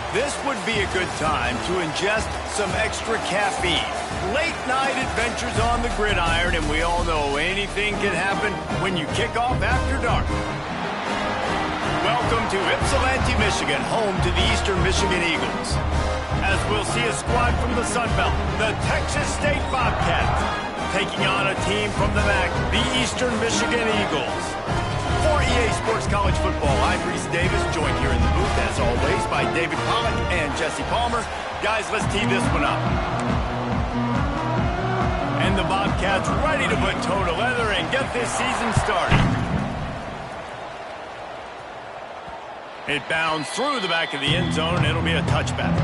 This would be a good time to ingest some extra caffeine. Late night adventures on the gridiron, and we all know anything can happen when you kick off after dark. Welcome to Ypsilanti, Michigan, home to the Eastern Michigan Eagles. As we'll see a squad from the Sun Belt, the Texas State Bobcats, taking on a team from the MAC, the Eastern Michigan Eagles. For EA Sports College Football, I'm Reese Davis, joined here in the booth, as always, by David Pollack and Jesse Palmer. Guys, let's tee this one up. And the Bobcats ready to put toe to leather and get this season started. It bounds through the back of the end zone, and it'll be a touchback.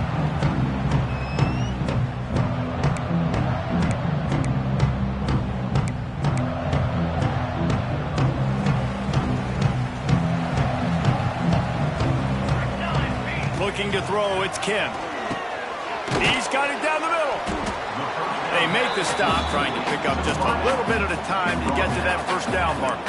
Looking to throw, it's Kim. He's got it down the middle. They make the stop, trying to pick up just a little bit at a time to get to that first down marker.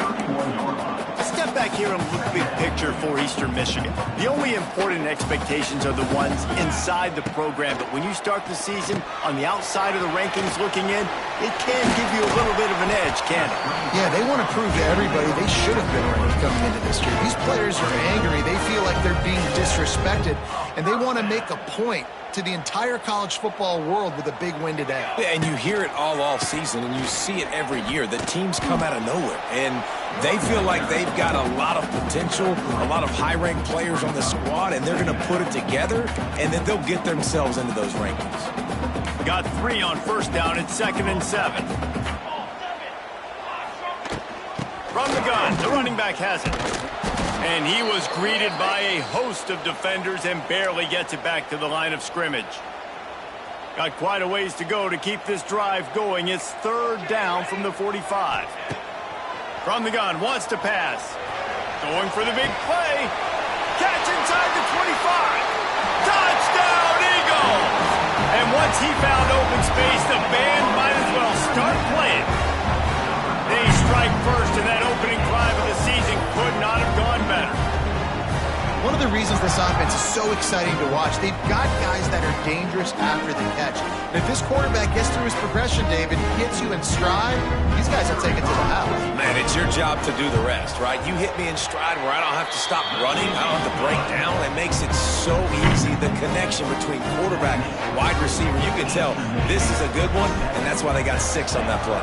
Step back here and look big picture for Eastern Michigan. The only important expectations are the ones inside the program, but when you start the season on the outside of the rankings looking in, it can give you a little bit of an edge, can it? Yeah, they want to prove to everybody they should have been ranked coming into this year. These players are angry. They feel like they're being disrespected, and they want to make a point to the entire college football world with a big win today. Yeah, and you hear it all season, and you see it every year. The teams come out of nowhere, and they feel like they've got a lot of potential, a lot of high-ranked players on the squad, and they're going to put it together, and then they'll get themselves into those rankings. Got 3 on first down. It's 2nd and 7. From the gun, the running back has it. And he was greeted by a host of defenders and barely gets it back to the line of scrimmage. Got quite a ways to go to keep this drive going. It's 3rd down from the 45. From the gun, wants to pass. Going for the big play. Catch inside the 25. Touchdown, Eagles! And once he found open space, the band might as well start playing. They strike first, and that opening drive of the season could not have gone better. One of the reasons this offense is so exciting to watch, they've got guys that are dangerous after the catch. And if this quarterback gets through his progression, David, hits you in stride, these guys will take it to the house. Man, it's your job to do the rest, right? You hit me in stride where I don't have to stop running. I don't have to break down. It makes it so easy. The connection between quarterback, wide receiver, you can tell this is a good one, and that's why they got 6 on that play.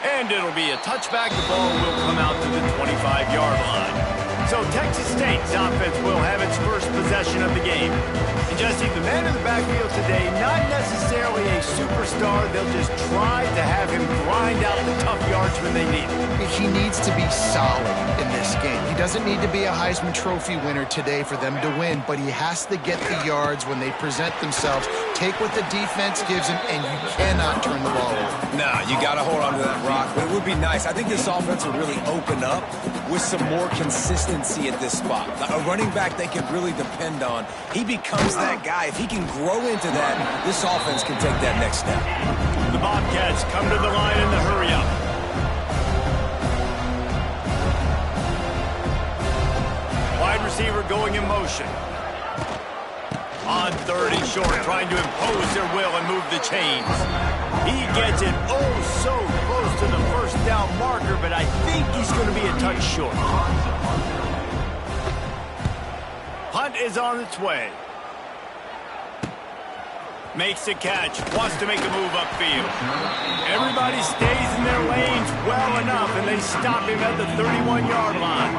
And it'll be a touchback. The ball will come out to the 25-yard line. So Texas State's offense will have its first possession of the game. And Jesse, the man in the backfield today, not necessarily a superstar. They'll just try to have him grind out the tough yards when they need it. He needs to be solid in this game. He doesn't need to be a Heisman Trophy winner today for them to win, but he has to get the yards when they present themselves. Take what the defense gives him, and you cannot turn the ball over. Nah, you got to hold on to that rock. But it would be nice. I think this offense will really open up with some more consistency at this spot. A running back they can really depend on. He becomes that guy. If he can grow into that, this offense can take that next step. The Bobcats come to the line in the hurry-up. Wide receiver going in motion. On 3rd and short, trying to impose their will and move the chains. He gets it oh so close to the first down marker, but I think he's going to be a touch short. Punt is on its way. Makes the catch, wants to make a move upfield. Everybody stays in their lanes well enough, and they stop him at the 31-yard line.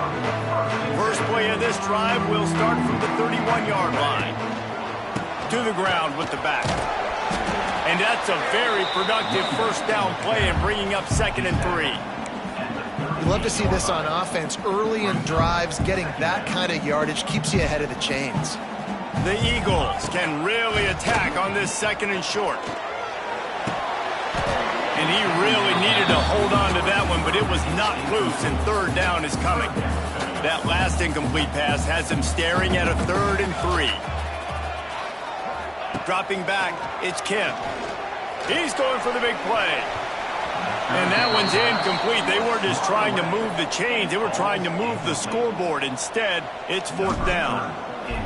First play of this drive will start from the 31-yard line. To the ground with the back. And that's a very productive first down play and bringing up 2nd and 3. You love to see this on offense. Early in drives, getting that kind of yardage keeps you ahead of the chains. The Eagles can really attack on this 2nd and short. And he really needed to hold on to that one, but it was not loose, and 3rd down is coming. That last incomplete pass has him staring at a 3rd and 3. Dropping back, it's Kim. He's going for the big play. And that one's incomplete. They weren't just trying to move the chains. They were trying to move the scoreboard. Instead, it's 4th down.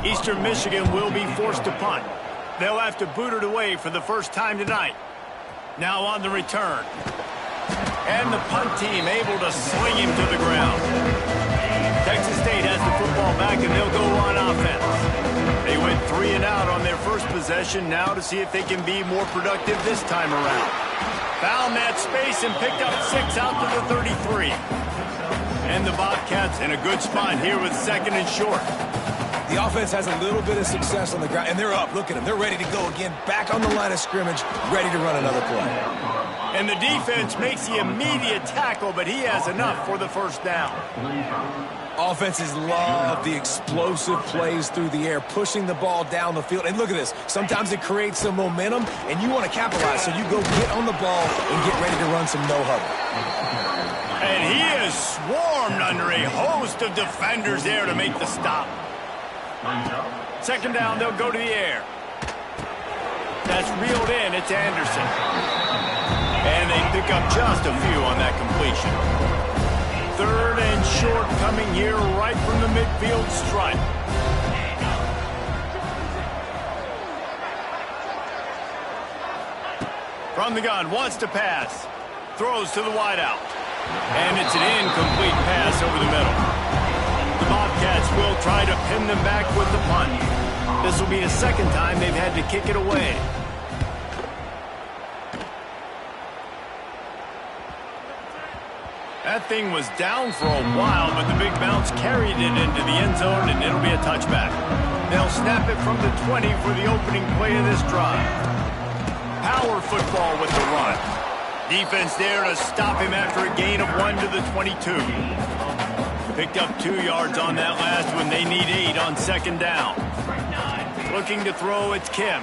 Eastern Michigan will be forced to punt. They'll have to boot it away for the first time tonight. Now on the return. And the punt team able to sling him to the ground. Texas State has the football back, and they'll go on offense. They went 3 and out on their first possession, now to see if they can be more productive this time around. Found that space and picked up 6 out to the 33. And the Bobcats in a good spot here with 2nd and short. The offense has a little bit of success on the ground, and they're up. Look at them. They're ready to go again, back on the line of scrimmage, ready to run another play. And the defense makes the immediate tackle, but he has enough for the first down. Offenses love the explosive plays through the air, pushing the ball down the field. And look at this. Sometimes it creates some momentum, and you want to capitalize. So you go get on the ball and get ready to run some no-huddle. And he is swarmed under a host of defenders there to make the stop. 2nd down, they'll go to the air. That's reeled in. It's Anderson. And they pick up just a few on that completion. 3rd and short coming here right from the midfield stripe. From the gun, wants to pass. Throws to the wideout. And it's an incomplete pass over the middle. The Bobcats will try to pin them back with the punt. This will be the 2nd time they've had to kick it away. That thing was down for a while, but the big bounce carried it into the end zone, and it'll be a touchback. They'll snap it from the 20 for the opening play of this drive. Power football with the run. Defense there to stop him after a gain of 1 to the 22. Picked up 2 yards on that last one. They need 8 on 2nd down. Looking to throw, it's Kim.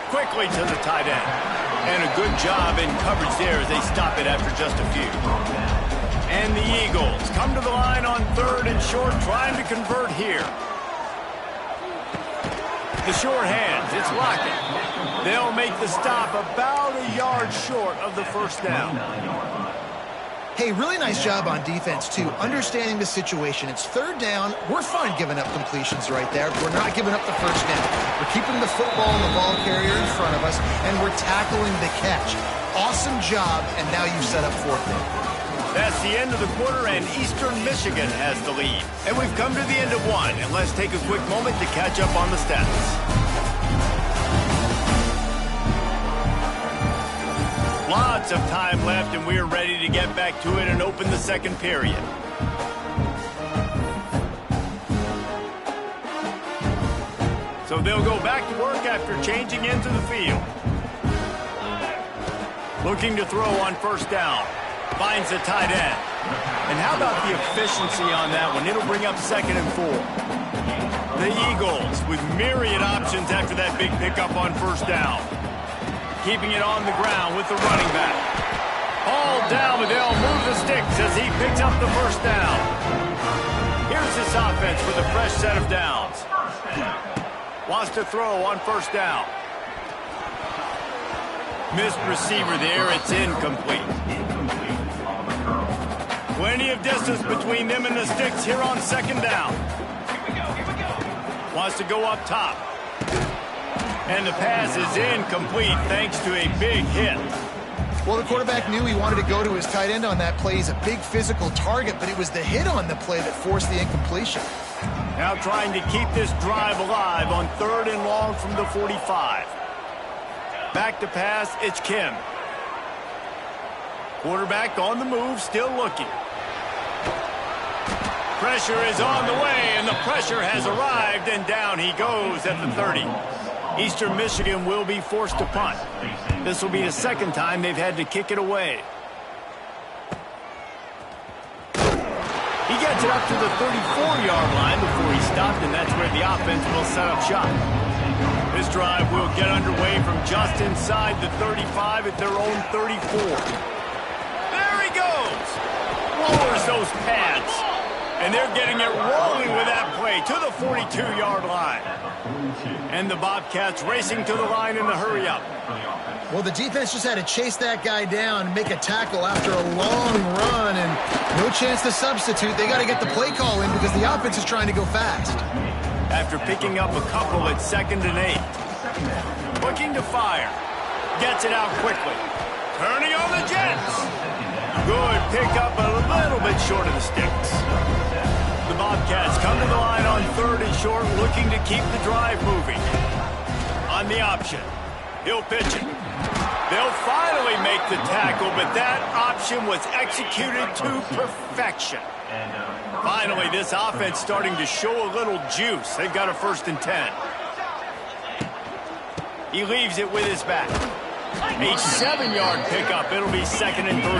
Quickly to the tight end. And a good job in coverage there as they stop it after just a few. And the Eagles come to the line on 3rd and short, trying to convert here. The short hands, it's Lockett. They'll make the stop about a yard short of the first down. Hey, really nice job on defense, too, understanding the situation. It's 3rd down. We're fine giving up completions right there. We're not giving up the first down. We're keeping the football and the ball carrier in front of us, and we're tackling the catch. Awesome job, and now you've set up 4th down. That's the end of the quarter, and Eastern Michigan has the lead. And we've come to the end of one, and let's take a quick moment to catch up on the stats. Lots of time left, and we're ready to get back to it and open the 2nd period. So they'll go back to work after changing into the field. Looking to throw on 1st down. Finds the tight end. And how about the efficiency on that one? It'll bring up 2nd and 4. The Eagles with myriad options after that big pickup on 1st down. Keeping it on the ground with the running back. Hauled down, but they'll move the sticks as he picks up the 1st down. Here's this offense with a fresh set of downs. Wants to throw on 1st down. Missed receiver there, it's incomplete. Plenty of distance between them and the sticks here on 2nd down. Wants to go up top. And the pass is incomplete thanks to a big hit. Well, the quarterback knew he wanted to go to his tight end on that play. He's a big physical target, but it was the hit on the play that forced the incompletion. Now trying to keep this drive alive on 3rd and long from the 45. Back to pass, it's Kim. Quarterback on the move, still looking. Pressure is on the way, and the pressure has arrived, and down he goes at the 30. Eastern Michigan will be forced to punt. This will be the 2nd time they've had to kick it away. He gets it up to the 34-yard line before he stopped, and that's where the offense will set up shop. This drive will get underway from just inside the 35 at their own 34. There he goes! Lowers those pads. And And they're getting it rolling with that play to the 42-yard line. And the Bobcats racing to the line in the hurry-up. Well, the defense just had to chase that guy down and make a tackle after a long run, and no chance to substitute. They got to get the play call in because the offense is trying to go fast. After picking up a couple at 2nd and 8. Looking to fire. Gets it out quickly. Turning on the Jets. Good pickup, a little bit short of the sticks. The Bobcats come to the line on 3rd and short, looking to keep the drive moving. On the option, he'll pitch it. They'll finally make the tackle, but that option was executed to perfection. Finally, this offense starting to show a little juice. They've got a 1st and 10. He leaves it with his back. A 7-yard pickup. It'll be 2nd and 3.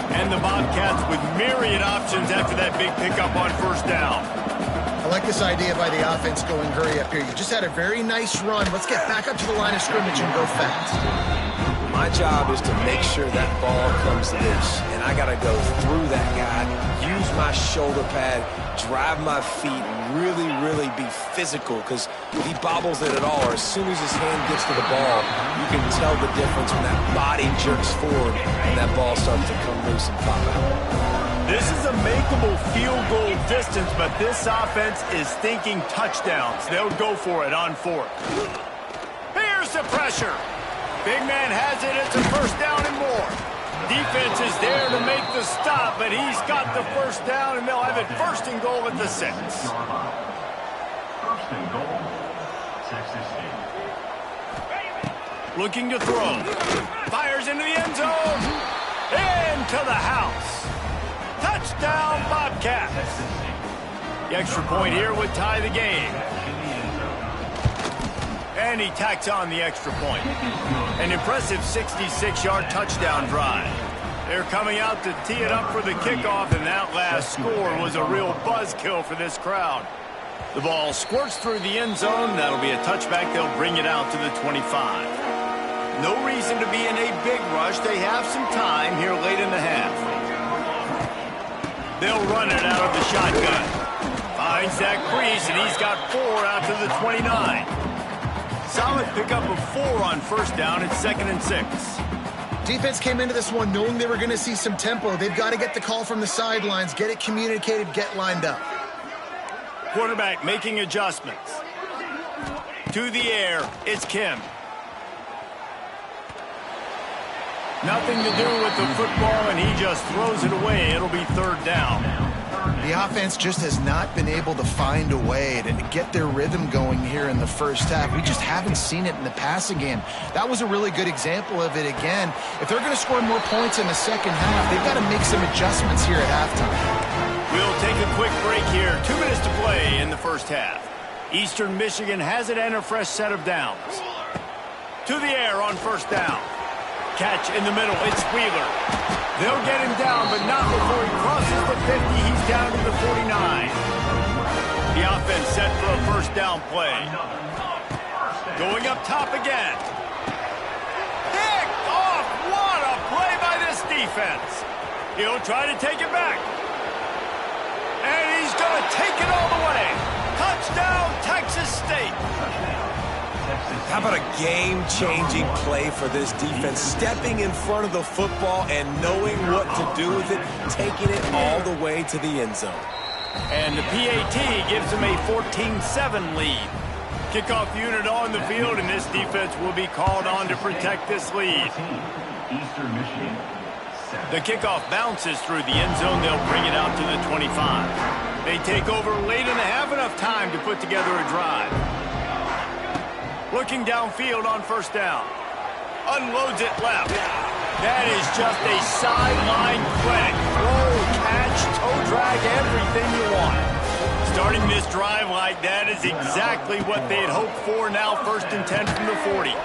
And the Bobcats with myriad options after that big pickup on 1st down. I like this idea by the offense going hurry up here. You just had a very nice run. Let's get back up to the line of scrimmage and go fast. My job is to make sure that ball comes loose, and I got to go through that guy, use my shoulder pad, drive my feet, really, really be physical, because if he bobbles it at all, or as soon as his hand gets to the ball, you can tell the difference when that body jerks forward and that ball starts to come loose and pop out. This is a makeable field goal distance, but this offense is thinking touchdowns. They'll go for it on 4th. Here's the pressure. Big man has it. It's a 1st down and more. Defense is there to make the stop, but he's got the 1st down, and they'll have it 1st and goal at the 6. 1st and goal, Texas State. Looking to throw. Fires into the end zone. Into the house. Touchdown, Bobcats. The extra point here would tie the game. And he tacks on the extra point. An impressive 66-yard touchdown drive. They're coming out to tee it up for the kickoff, and that last score was a real buzzkill for this crowd. The ball squirts through the end zone. That'll be a touchback. They'll bring it out to the 25. No reason to be in a big rush. They have some time here late in the half. They'll run it out of the shotgun. Finds that crease, and he's got 4 out to the 29. Solid pickup of 4 on 1st down. It's 2nd and 6. Defense came into this one knowing they were going to see some tempo. They've got to get the call from the sidelines, get it communicated, get lined up. Quarterback making adjustments. To the air, it's Kim. Nothing to do with the football, and he just throws it away. It'll be 3rd down. The offense just has not been able to find a way to get their rhythm going here in the 1st half. We just haven't seen it in the passing game. That was a really good example of it again. If they're going to score more points in the 2nd half, they've got to make some adjustments here at halftime. We'll take a quick break here. 2 minutes to play in the 1st half. Eastern Michigan has it and a fresh set of downs. To the air on 1st down. Catch in the middle. It's Wheeler. They'll get him down, but not before he crosses the 50. He's down to the 49. The offense set for a 1st down play. Going up top again. Picked off. What a play by this defense. He'll try to take it back. And he's going to take it all the way. Touchdown, Texas State. How about a game-changing play for this defense? Stepping in front of the football and knowing what to do with it, taking it all the way to the end zone. And the PAT gives them a 14-7 lead. Kickoff unit on the field, and this defense will be called on to protect this lead. Eastern Michigan. The kickoff bounces through the end zone. They'll bring it out to the 25. They take over late in the half, enough time to put together a drive. Looking downfield on 1st down. Unloads it left. That is just a sideline clinic. Throw, catch, toe drag, everything you want. Starting this drive like that is exactly what they had hoped for. Now 1st and 10 from the 40.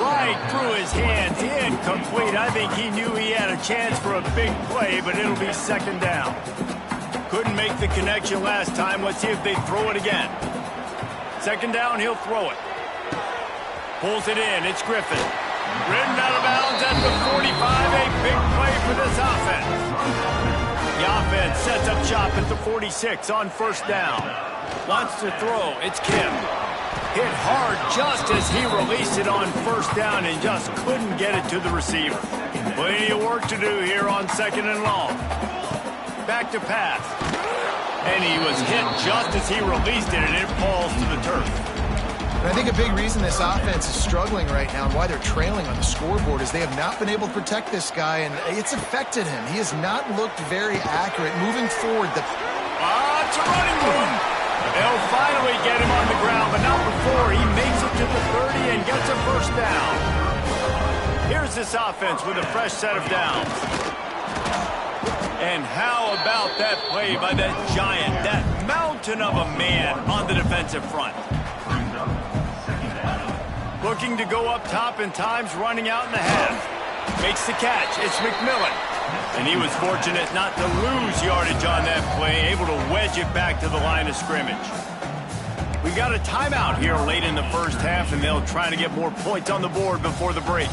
Right through his hands. Incomplete. I think he knew he had a chance for a big play, but it'll be 2nd down. Couldn't make the connection last time. Let's see if they throw it again. 2nd down, he'll throw it. Pulls it in. It's Griffin. Ridden out of bounds at the 45. A big play for this offense. The offense sets up shop at the 46 on first down. Wants to throw. It's Kim. Hit hard just as he released it on first down and just couldn't get it to the receiver. Plenty of work to do here on second and long. Back to pass. And he was hit just as he released it, and it falls to the turf. And I think a big reason this offense is struggling right now and why they're trailing on the scoreboard is they have not been able to protect this guy, and it's affected him. He has not looked very accurate moving forward. It's a running room. They'll finally get him on the ground, but not before he makes it to the 30 and gets a first down. Here's this offense with a fresh set of downs. And how about that play by that giant, that mountain of a man on the defensive front? Looking to go up top and times running out in the half. Makes the catch. It's McMillan. And he was fortunate not to lose yardage on that play, able to wedge it back to the line of scrimmage. We got a timeout here late in the first half, and they'll try to get more points on the board before the break.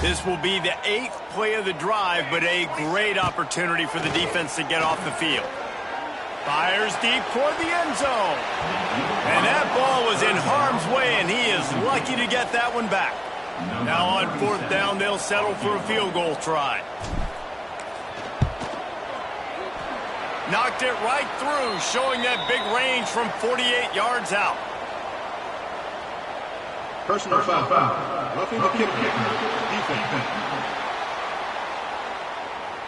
This will be the 8th play of the drive, but a great opportunity for the defense to get off the field. Fires deep toward the end zone. And that ball was in harm's way, and he is lucky to get that one back. Now on fourth down, they'll settle for a field goal try. Knocked it right through, showing that big range from 48 yards out. Personal foul. Roughing the kicker. Defense.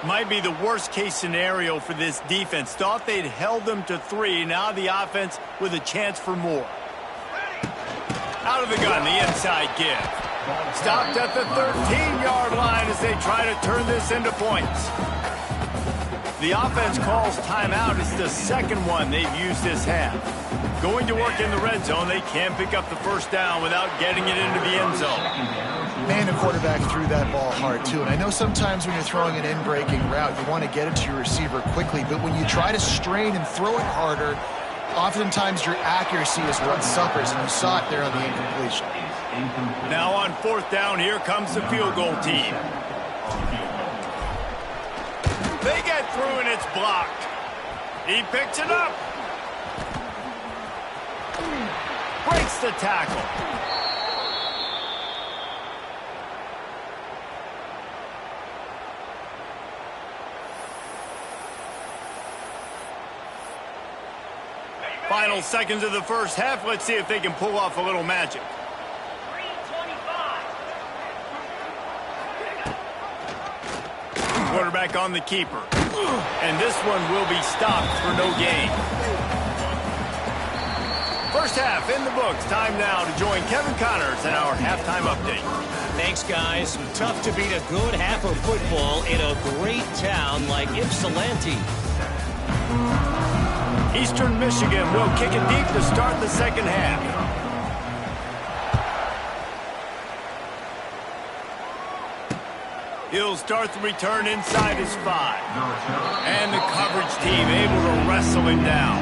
Might be the worst-case scenario for this defense. Thought they'd held them to 3. Now the offense with a chance for more. Out of the gun, the inside give. Stopped at the 13-yard line as they try to turn this into points. The offense calls timeout. It's the second one they've used this half. Going to work in the red zone. They can't pick up the first down without getting it into the end zone. Man, the quarterback threw that ball hard, too. And I know sometimes when you're throwing an in-breaking route, you want to get it to your receiver quickly. But when you try to strain and throw it harder, oftentimes your accuracy is what suffers. And you saw it there on the incompletion. Now on fourth down, here comes the field goal team. They get through and it's blocked. He picks it up. Breaks the tackle. Final seconds of the first half. Let's see if they can pull off a little magic. Quarterback on the keeper. And this one will be stopped for no gain. First half in the books. Time now to join Kevin Connors in our halftime update. Thanks, guys. Tough to beat a good half of football in a great town like Ypsilanti. Eastern Michigan will kick it deep to start the second half. He'll start the return inside his 5. And the coverage team able to wrestle him down.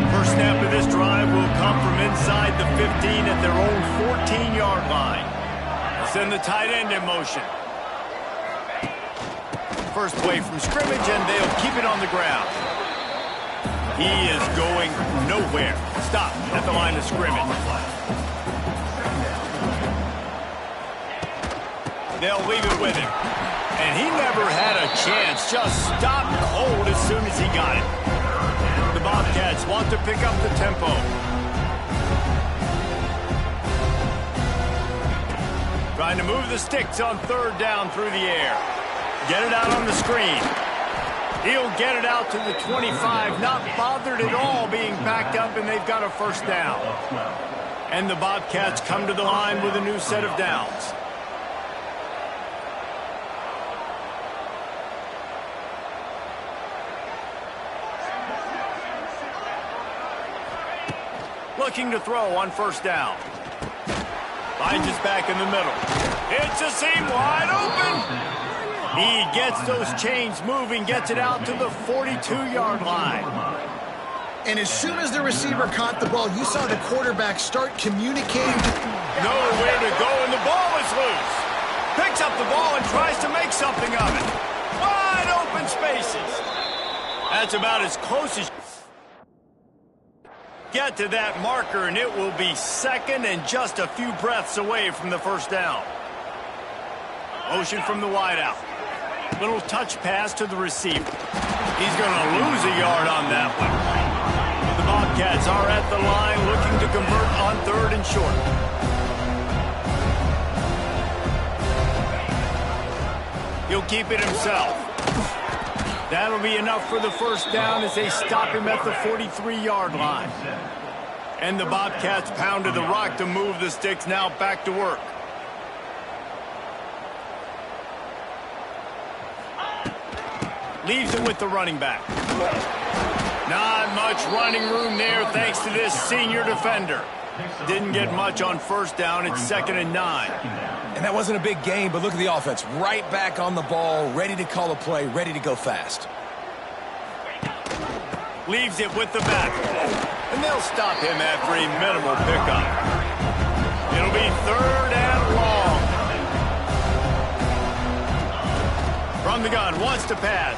First snap of this drive will come from inside the 15 at their own 14-yard line. Send the tight end in motion. First play from scrimmage, and they'll keep it on the ground. He is going nowhere. Stop at the line of scrimmage. They'll leave it with him. And he never had a chance. Just stopped cold as soon as he got it. The Bobcats want to pick up the tempo. Trying to move the sticks on third down through the air. Get it out on the screen. He'll get it out to the 25, not bothered at all being backed up, and they've got a first down. And the Bobcats come to the line with a new set of downs. Looking to throw on first down. Finds his back in the middle. It's a seam wide open. He gets those chains moving, gets it out to the 42-yard line. And as soon as the receiver caught the ball, you saw the quarterback start communicating. Nowhere to go, and the ball is loose. Picks up the ball and tries to make something of it. Wide open spaces. That's about as close as get to that marker, and it will be second and just a few breaths away from the first down. Motion from the wideout. Little touch pass to the receiver. He's going to lose a yard on that one. The Bobcats are at the line looking to convert on 3rd and short. He'll keep it himself. That'll be enough for the first down as they stop him at the 43-yard line. And the Bobcats pounded the rock to move the sticks now back to work. Leaves it with the running back. Not much running room there thanks to this senior defender. Didn't get much on first down. It's 2nd and 9. And that wasn't a big gain, but look at the offense. Right back on the ball, ready to call a play, ready to go fast. Leaves it with the back. And they'll stop him after a minimal pickup. It'll be 3rd and long. From the gun, wants to pass.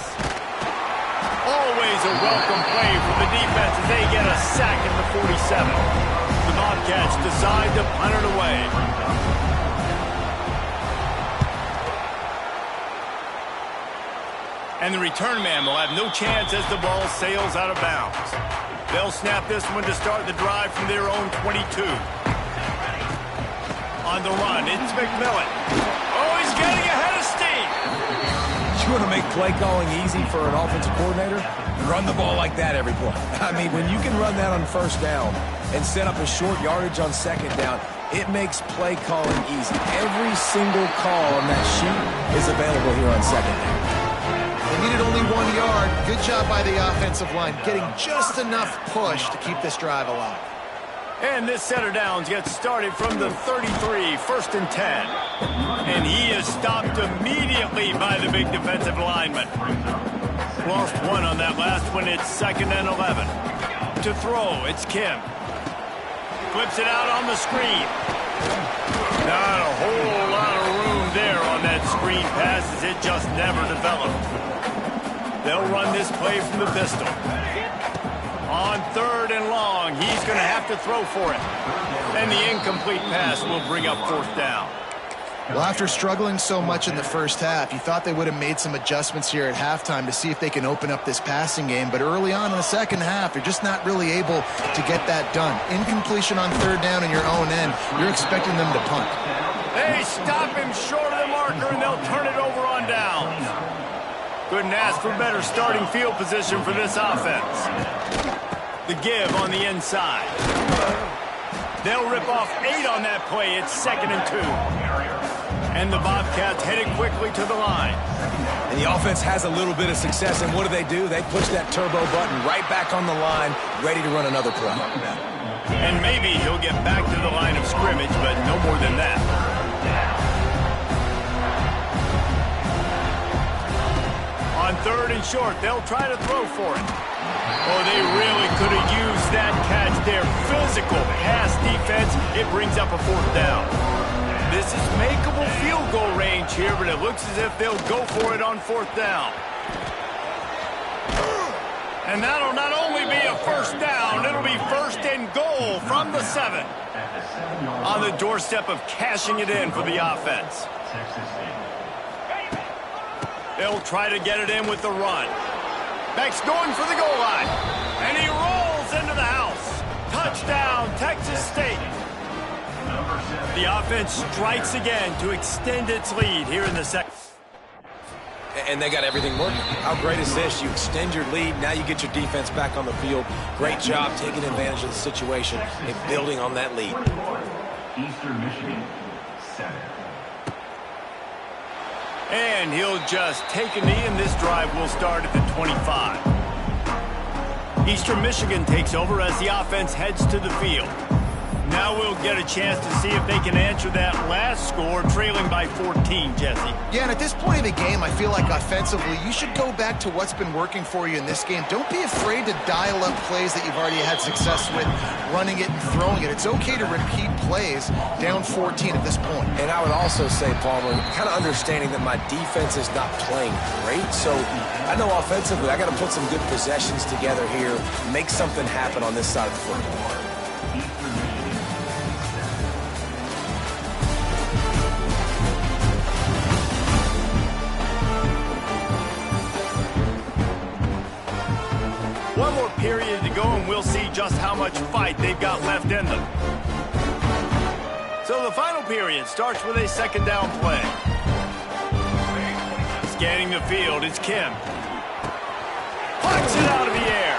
Always a welcome play from the defense as they get a sack at the 47. The Bobcats decide to punt it away. And the return man will have no chance as the ball sails out of bounds. They'll snap this one to start the drive from their own 22. On the run, it's McMillan. Oh, he's getting ahead of steam. You want to make play calling easy for an offensive coordinator? Run the ball like that every play. I mean, when you can run that on first down and set up a short yardage on second down, it makes play calling easy. Every single call on that sheet is available here on second down. They needed only 1 yard. Good job by the offensive line, getting just enough push to keep this drive alive. And this set of downs gets started from the 33, 1st and 10. And he is stopped immediately by the big defensive lineman. Lost one on that last one. It's 2nd and 11. To throw, it's Kim. Flips it out on the screen. Not a whole lot of room there on that screen pass as it just never developed. They'll run this play from the pistol. On 3rd and long, he's going to have to throw for it. And the incomplete pass will bring up 4th down. Well, after struggling so much in the first half, you thought they would have made some adjustments here at halftime to see if they can open up this passing game. But early on in the second half, they're just not really able to get that done. Incompletion on 3rd down in your own end, you're expecting them to punt. They stop him short of the marker, and they'll turn it over on downs. Couldn't ask for better starting field position for this offense. The give on the inside. They'll rip off 8 on that play. It's 2nd and 2. And the Bobcats headed quickly to the line. And the offense has a little bit of success, and what do? They push that turbo button right back on the line, ready to run another play. And maybe he'll get back to the line of scrimmage, but no more than that. On 3rd and short, they'll try to throw for it. Oh, they really could have used that catch there. Physical pass defense. It brings up a 4th down. This is makeable field goal range here, but it looks as if they'll go for it on 4th down. And that'll not only be a first down, it'll be 1st and goal from the 7. On the doorstep of cashing it in for the offense. They'll try to get it in with the run. Beck's going for the goal line. And he rolls into the house. Touchdown, Texas State. The offense strikes again to extend its lead here in the second. And they got everything working. How great is this? You extend your lead. Now you get your defense back on the field. Great job taking advantage of the situation and building on that lead. Eastern Michigan, 7. And he'll just take a knee, and this drive will start at the 25. Eastern Michigan takes over as the offense heads to the field. Now we'll get a chance to see if they can answer that last score, trailing by 14, Jesse. Yeah, and at this point of the game, I feel like offensively, you should go back to what's been working for you in this game. Don't be afraid to dial up plays that you've already had success with, running it and throwing it. It's okay to repeat plays down 14 at this point. And I would also say, Palmer, kind of understanding that my defense is not playing great, so I know offensively I got to put some good possessions together here, make something happen on this side of the football. One more period to go, and we'll see just how much fight they've got left in them. So the final period starts with a second down play. Scanning the field, it's Kim. Punts it out of the air.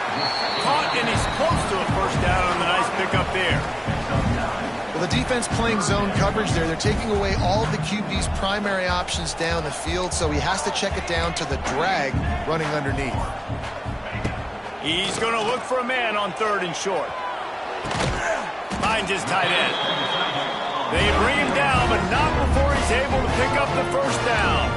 Caught, and he's close to a first down on the nice pickup there. Well, the defense playing zone coverage there. They're taking away all of the QB's primary options down the field, so he has to check it down to the drag running underneath. He's going to look for a man on third and short. Finds his tight end. They bring him down, but not before he's able to pick up the first down.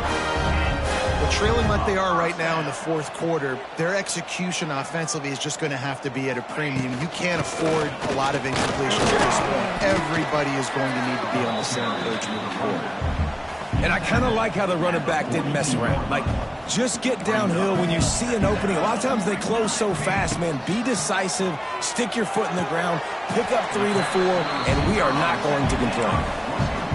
Well, trailing like they are right now in the fourth quarter, their execution offensively is just going to have to be at a premium. You can't afford a lot of incompletions at this point. Everybody is going to need to be on the same page moving forward. And I kind of like how the running back didn't mess around. Like, just get downhill when you see an opening. A lot of times they close so fast, man. Be decisive, stick your foot in the ground, pick up 3 to 4, and we are not going to complain.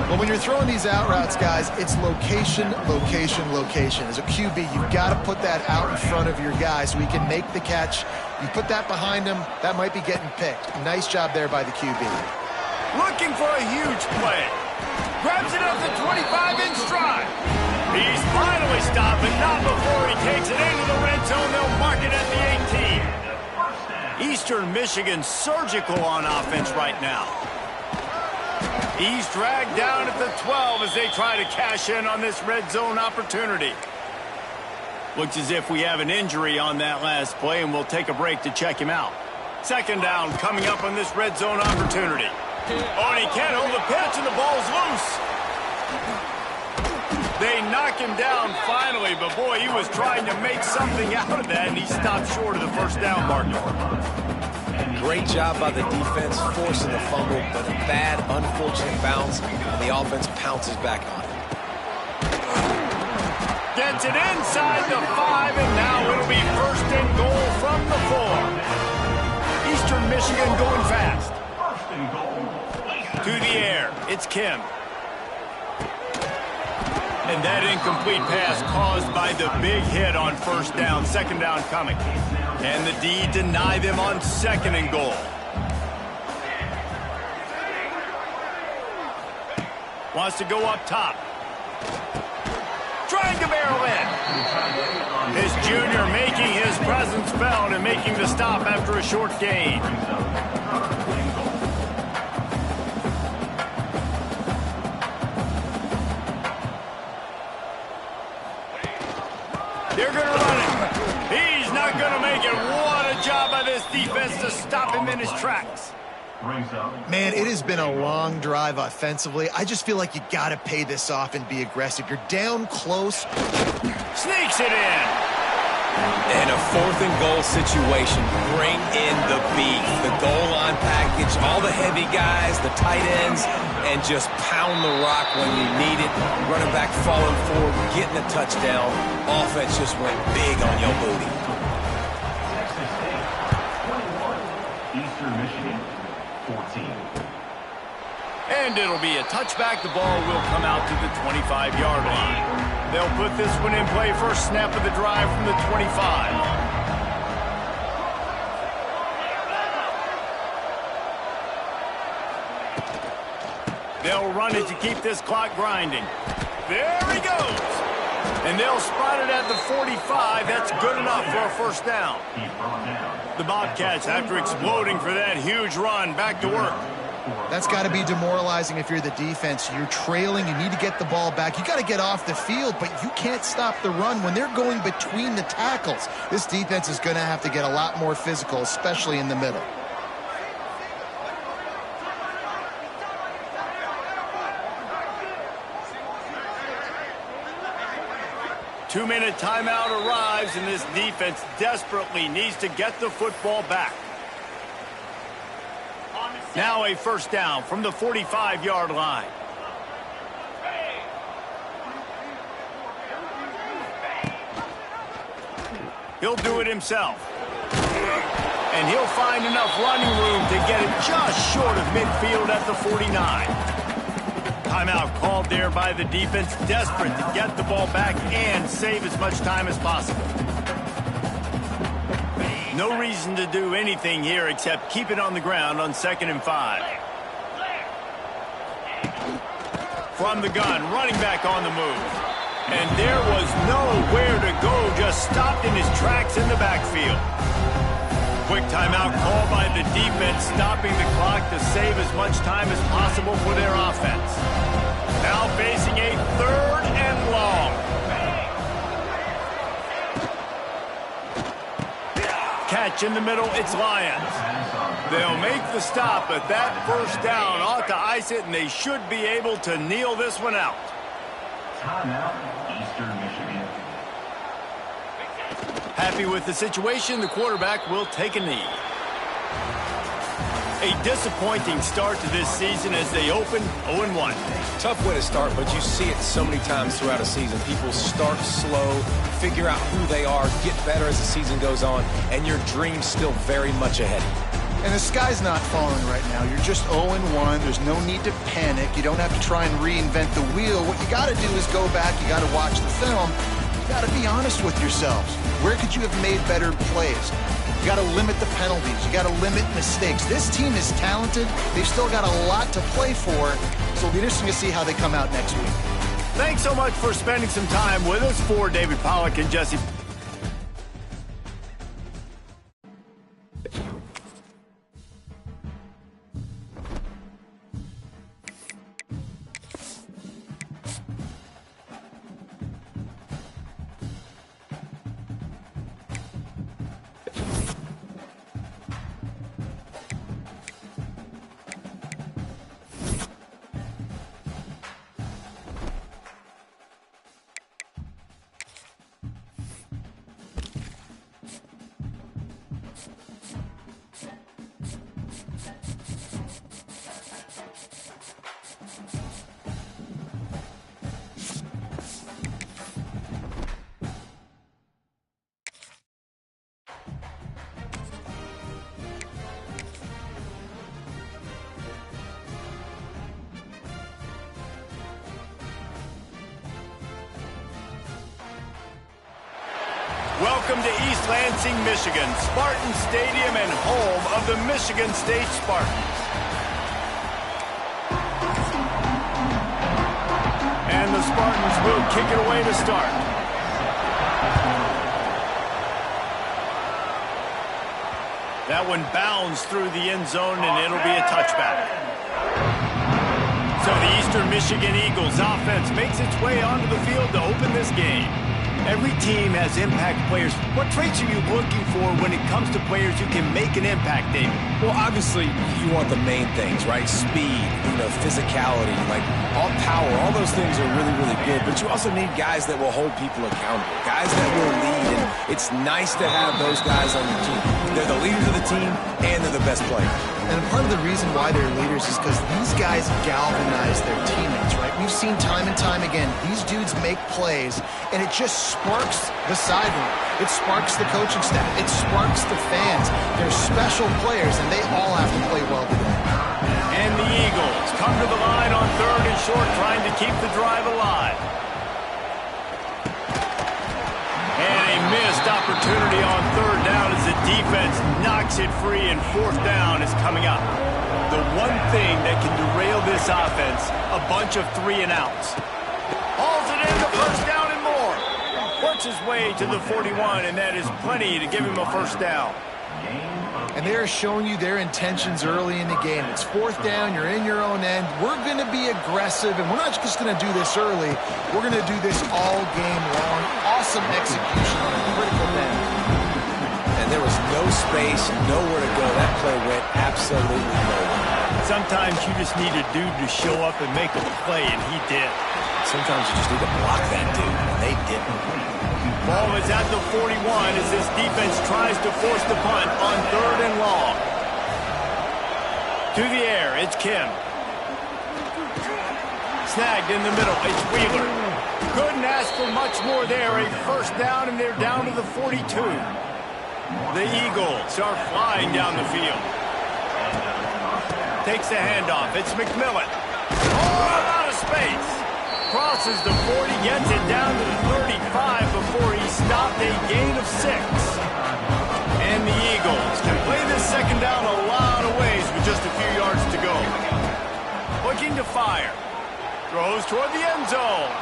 Well, when you're throwing these out routes, guys, it's location, location, location. As a QB, you've got to put that out in front of your guy so he can make the catch. You put that behind him, that might be getting picked. Nice job there by the QB. Looking for a huge play. Grabs it up the 25 in stride. He's finally stopped, but not before he takes it into the red zone. They'll mark it at the 18. Eastern Michigan surgical on offense right now. He's dragged down at the 12 as they try to cash in on this red zone opportunity. Looks as if we have an injury on that last play, and we'll take a break to check him out. Second down coming up on this red zone opportunity. Oh, and he can't hold the pitch, and the ball's loose. They knock him down finally, but boy, he was trying to make something out of that, and he stopped short of the first down marker. Great job by the defense forcing the fumble, but a bad, unfortunate bounce, and the offense pounces back on it. Gets it inside the 5, and now it'll be first and goal from the 4. Eastern Michigan going fast. To the air, it's Kim. And that incomplete pass caused by the big hit on first down. Second down coming. And the D deny them on second and goal. Wants to go up top. Trying to barrel in. His junior making his presence felt and making the stop after a short gain. They're going to run it. He's not going to make it. What a job by this defense to stop him in his tracks. Man, it has been a long drive offensively. I just feel like you got to pay this off and be aggressive. You're down close. Sneaks it in. In a fourth and goal situation, bring in the beef, the goal line package, all the heavy guys, the tight ends, and just pound the rock when you need it. Running back falling forward, getting a touchdown. Offense just went big on your booty. Eastern Michigan, 14. And it'll be a touchback. The ball will come out to the 25-yard line. They'll put this one in play first snap of the drive from the 25. They'll run it to keep this clock grinding. There he goes. And they'll spot it at the 45. That's good enough for a first down. The Bobcats, after exploding for that huge run, back to work. That's got to be demoralizing if you're the defense. You're trailing. You need to get the ball back. You got to get off the field, but you can't stop the run when they're going between the tackles. This defense is going to have to get a lot more physical, especially in the middle. 2-minute timeout arrives, and this defense desperately needs to get the football back. Now a first down from the 45-yard line. He'll do it himself. And he'll find enough running room to get it just short of midfield at the 49. Timeout called there by the defense, desperate to get the ball back and save as much time as possible. No reason to do anything here except keep it on the ground on 2nd and 5. From the gun, running back on the move. And there was nowhere to go, just stopped in his tracks in the backfield. Quick timeout called by the defense, stopping the clock to save as much time as possible for their offense. Now facing a 3rd and long. Catch in the middle, it's Lions. They'll make the stop, but that first down ought to ice it, and they should be able to kneel this one out. Timeout, Eastern Michigan. Happy with the situation, the quarterback will take a knee. A disappointing start to this season as they open 0-1. Tough way to start, but you see it so many times throughout a season. People start slow, figure out who they are, get better as the season goes on, and your dream's still very much ahead. And the sky's not falling right now. You're just 0-1. There's no need to panic. You don't have to try and reinvent the wheel. What you got to do is go back. You got to watch the film. You got to be honest with yourselves. Where could you have made better plays? You got to limit the penalties. You got to limit mistakes. This team is talented. They've still got a lot to play for. So it'll be interesting to see how they come out next week. Thanks so much for spending some time with us. For David Pollack and Jesse. Welcome to East Lansing, Michigan, Spartan Stadium and home of the Michigan State Spartans. And the Spartans will kick it away to start. That one bounds through the end zone, and it'll be a touchback. So the Eastern Michigan Eagles offense makes its way onto the field to open this game. Every team has impact players. What traits are you looking for when it comes to players who can make an impact, David? Well, obviously, you want the main things, right? Speed, physicality, like all power, all those things are really, really good. But you also need guys that will hold people accountable, guys that will lead. And it's nice to have those guys on your team. They're the leaders of the team, and they're the best players. And part of the reason why they're leaders is because these guys galvanize their teammates, right? We've seen time and time again, these dudes make plays, and it just sparks the sideline. It sparks the coaching staff. It sparks the fans. They're special players, and they all have to play well today. And the Eagles come to the line on 3rd and short, trying to keep the drive alive. And a missed opportunity on 3rd down as the defense knocks it free, and 4th down is coming up. The one thing that can derail this offense, a bunch of 3-and-outs. Hauls it in, the first down and more. Works his way to the 41, and that is plenty to give him a first down. And they're showing you their intentions early in the game. It's 4th down, you're in your own end. We're going to be aggressive, and we're not just going to do this early. We're going to do this all game long. Awesome execution on a critical end. And there was no space, nowhere to go. That play went absolutely nowhere. Sometimes you just need a dude to show up and make a play, and he did. Sometimes you just need to block that dude, and they didn't. Ball is at the 41 as this defense tries to force the punt on 3rd and long. To the air, it's Kim. Snagged in the middle, it's Wheeler. Couldn't ask for much more there. A first down, and they're down to the 42. The Eagles are flying down the field. Takes the handoff. It's McMillan. Oh, out of space. Crosses the 40, gets it down to the 35 before he stopped, a gain of 6. And the Eagles can play this second down a lot of ways with just a few yards to go. Looking to fire. Throws toward the end zone.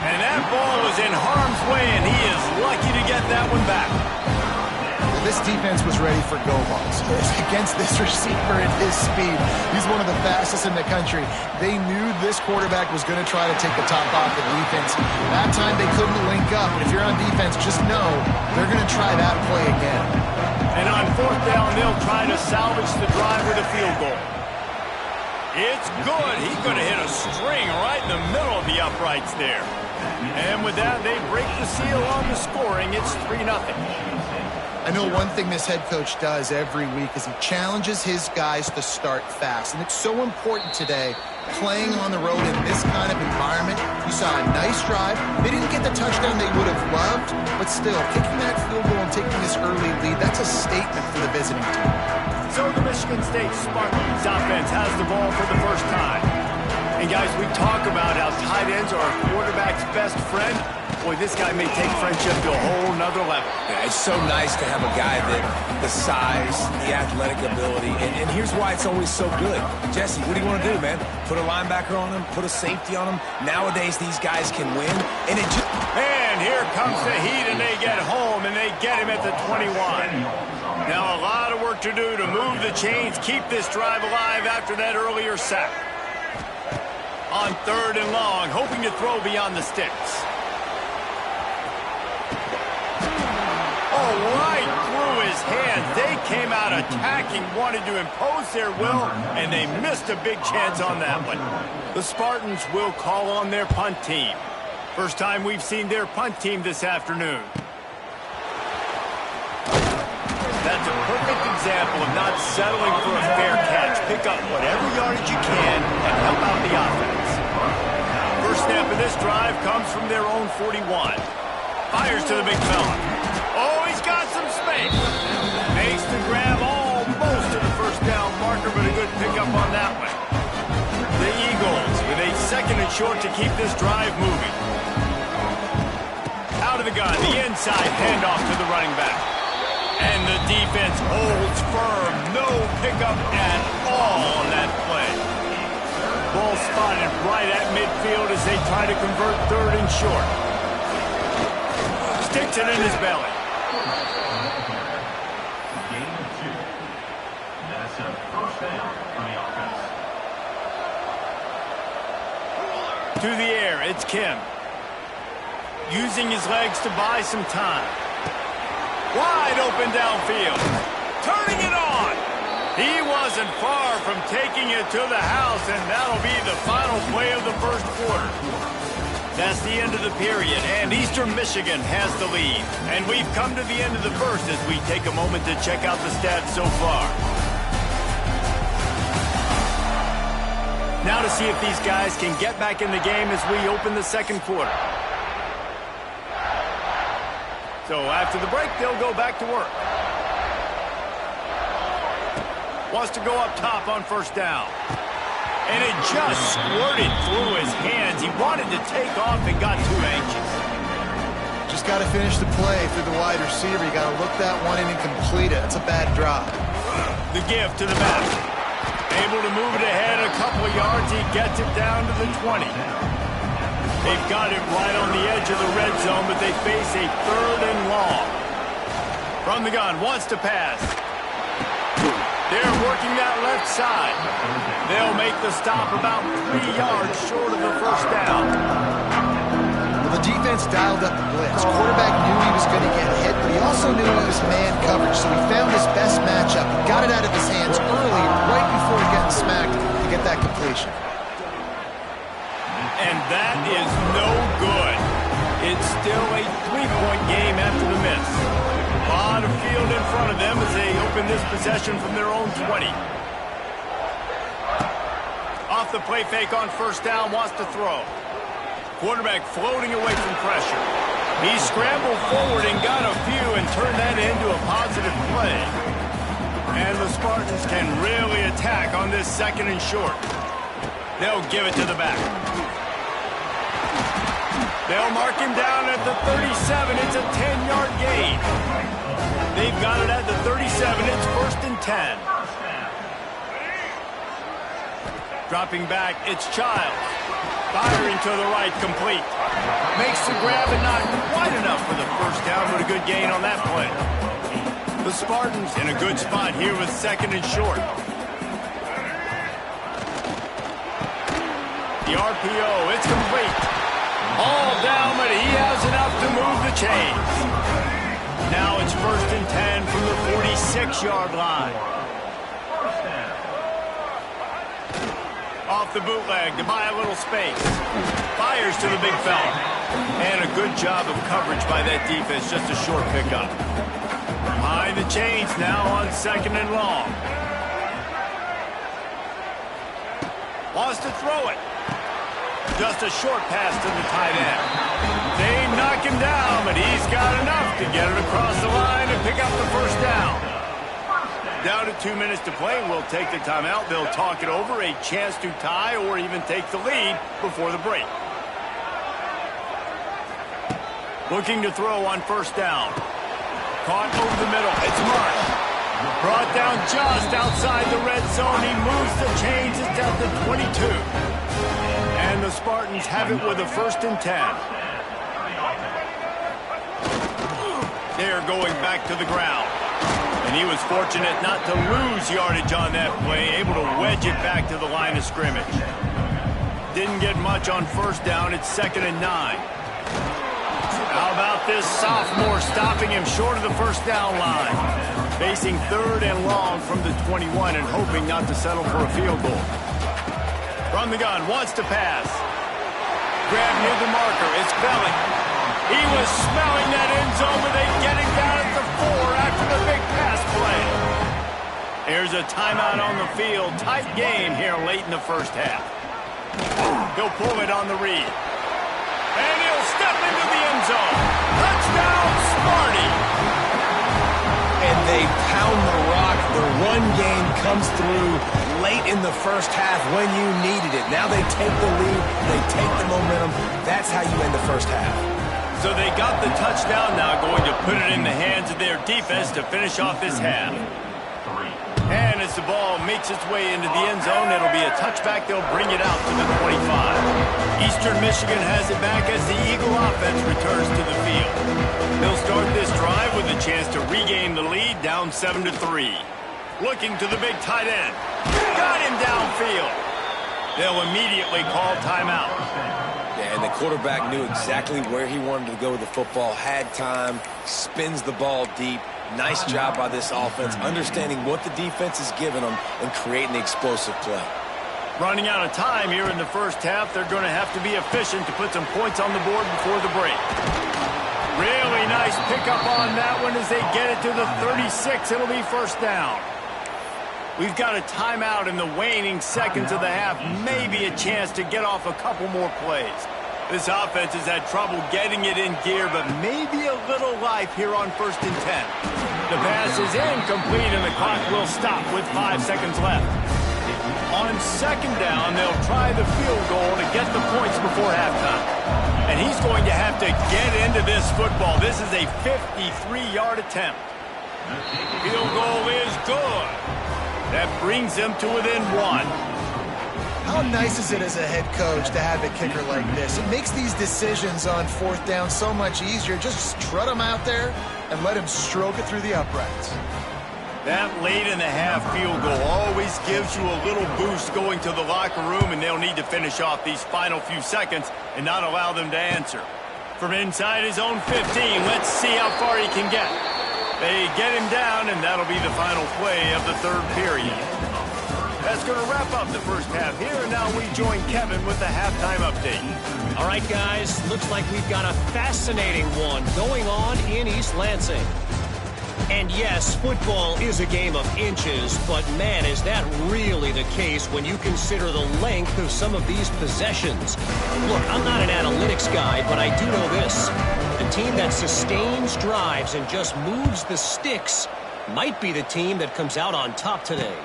And that ball is in harm's way, and he is lucky to get that one back. This defense was ready for go balls. Against this receiver at his speed, he's one of the fastest in the country. They knew this quarterback was going to try to take the top off the defense. That time they couldn't link up. But if you're on defense, just know they're going to try that play again. And on 4th down, they'll try to salvage the drive with a field goal. It's good. He's going to hit a string right in the middle of the uprights there. And with that, they break the seal on the scoring. It's 3-0. I know one thing this head coach does every week is he challenges his guys to start fast. And it's so important today, playing on the road in this kind of environment. You saw a nice drive. They didn't get the touchdown they would have loved, but still, kicking that field goal and taking this early lead, that's a statement for the visiting team. So the Michigan State Spartans offense has the ball for the first time. And guys, we talk about how tight ends are a quarterback's best friend. Boy, this guy may take friendship to a whole nother level. Yeah, it's so nice to have a guy that the size, the athletic ability, and here's why it's always so good. Jesse, what do you want to do, man? Put a linebacker on him, put a safety on him. Nowadays, these guys can win, and it just... And here comes the heat, and they get home, and they get him at the 21. Now a lot of work to do to move the chains, keep this drive alive after that earlier sack. On 3rd and long, hoping to throw beyond the sticks. Right through his hands. They came out attacking, wanted to impose their will, and they missed a big chance on that one. The Spartans will call on their punt team. First time we've seen their punt team this afternoon. That's a perfect example of not settling for a fair catch. Pick up whatever yardage you can and help out the offense. First snap of this drive comes from their own 41. Fires to the big fella. Oh, he's got some space. Makes the grab almost to the first down marker, but a good pickup on that one. The Eagles with a 2nd and short to keep this drive moving. Out of the gun, the inside handoff to the running back. And the defense holds firm. No pickup at all on that play. Ball spotted right at midfield as they try to convert 3rd and short. Sticks it in his belly. Gain of 2. That's a first down for the offense. To the air, it's Kim. Using his legs to buy some time. Wide open downfield. Turning it on. He wasn't far from taking it to the house, and that'll be the final play of the first quarter. That's the end of the period, and Eastern Michigan has the lead. And we've come to the end of the first as we take a moment to check out the stats so far. Now to see if these guys can get back in the game as we open the second quarter. So after the break, they'll go back to work. Wants to go up top on first down. And it just squirted through his hands. He wanted to take off and got too anxious. Just got to finish the play through the wide receiver. You got to look that one in and complete it. That's a bad drop. The give to the back. Able to move it ahead a couple of yards. He gets it down to the 20. They've got it right on the edge of the red zone, but they face a 3rd and long. From the gun, wants to pass. They're working that left side. They'll make the stop about 3 yards short of the first down. Well, the defense dialed up the blitz. Quarterback knew he was going to get hit, but he also knew it was man coverage, so he found his best matchup. He got it out of his hands early, right before getting smacked to get that completion. And that is no good. It's still a 3-point game after the miss. A lot of field in front of them as they open this possession from their own 20. Off the play fake on first down, wants to throw. Quarterback floating away from pressure. He scrambled forward and got a few and turned that into a positive play. And the Spartans can really attack on this 2nd and short. They'll give it to the back. They'll mark him down at the 37. It's a 10-yard gain. They've got it at the 37. It's 1st and 10. Dropping back, it's Childs. Firing to the right, complete. Makes the grab and not quite enough for the first down, but a good gain on that play. The Spartans in a good spot here with 2nd and short. The RPO, it's complete. All down, but he has enough to move the chains. Now it's 1st and 10 from the 46-yard line. Off the bootleg to buy a little space. Fires to the big fella. And a good job of coverage by that defense, just a short pickup. Behind the chains now on 2nd and long. Wants to throw it. Just a short pass to the tight end. They knock him down, but he's got enough to get it across the line and pick up the first down. Down to 2 minutes to play. We'll take the timeout. They'll talk it over. A chance to tie or even take the lead before the break. Looking to throw on first down. Caught over the middle. It's Marsh. Brought down just outside the red zone. He moves the chains. It's at the 22. And the Spartans have it with a 1st and 10. They're going back to the ground. And he was fortunate not to lose yardage on that play, able to wedge it back to the line of scrimmage. Didn't get much on first down. It's 2nd and 9. How about this sophomore stopping him short of the first down line? Facing 3rd and long from the 21 and hoping not to settle for a field goal. From the gun, wants to pass. Grab near the marker. It's Belling. He was smelling that end zone, but they get him down at the 4 after the big pass play. Here's a timeout on the field. Tight game here late in the first half. He'll pull it on the read. And he'll step into the end zone. Touchdown, Sparty. And they pound the rock. The run game comes through late in the first half when you needed it. Now they take the lead. They take the momentum. That's how you end the first half. So they got the touchdown, now going to put it in the hands of their defense to finish off this half. And as the ball makes its way into the end zone, it'll be a touchback. They'll bring it out to the 25. Eastern Michigan has it back as the Eagle offense returns to the field. They'll start this drive with a chance to regain the lead, down 7-3. Looking to the big tight end. Got him downfield. They'll immediately call timeout. Yeah, and the quarterback knew exactly where he wanted to go with the football, had time, spins the ball deep. Nice job by this offense, understanding what the defense is giving them and creating the explosive play. Running out of time here in the first half, they're going to have to be efficient to put some points on the board before the break. Really nice pickup on that one as they get it to the 36. It'll be first down. We've got a timeout in the waning seconds of the half. Maybe a chance to get off a couple more plays. This offense has had trouble getting it in gear, but maybe a little life here on 1st and 10. The pass is incomplete, and the clock will stop with 5 seconds left. On 2nd down, they'll try the field goal to get the points before halftime. And he's going to have to get into this football. This is a 53-yard attempt. Field goal is good. That brings them to within 1. How nice is it as a head coach to have a kicker like this? It makes these decisions on 4th down so much easier. Just strut him out there and let him stroke it through the uprights. That late in the half field goal always gives you a little boost going to the locker room, and they'll need to finish off these final few seconds and not allow them to answer. From inside his own 15, let's see how far he can get. They get him down, and that'll be the final play of the 3rd period. That's going to wrap up the first half here, and now we join Kevin with the halftime update. All right, guys, looks like we've got a fascinating one going on in East Lansing. And yes, football is a game of inches, but man, is that really the case when you consider the length of some of these possessions. Look, I'm not an analytics guy, but I do know this. The team that sustains drives and just moves the sticks might be the team that comes out on top today.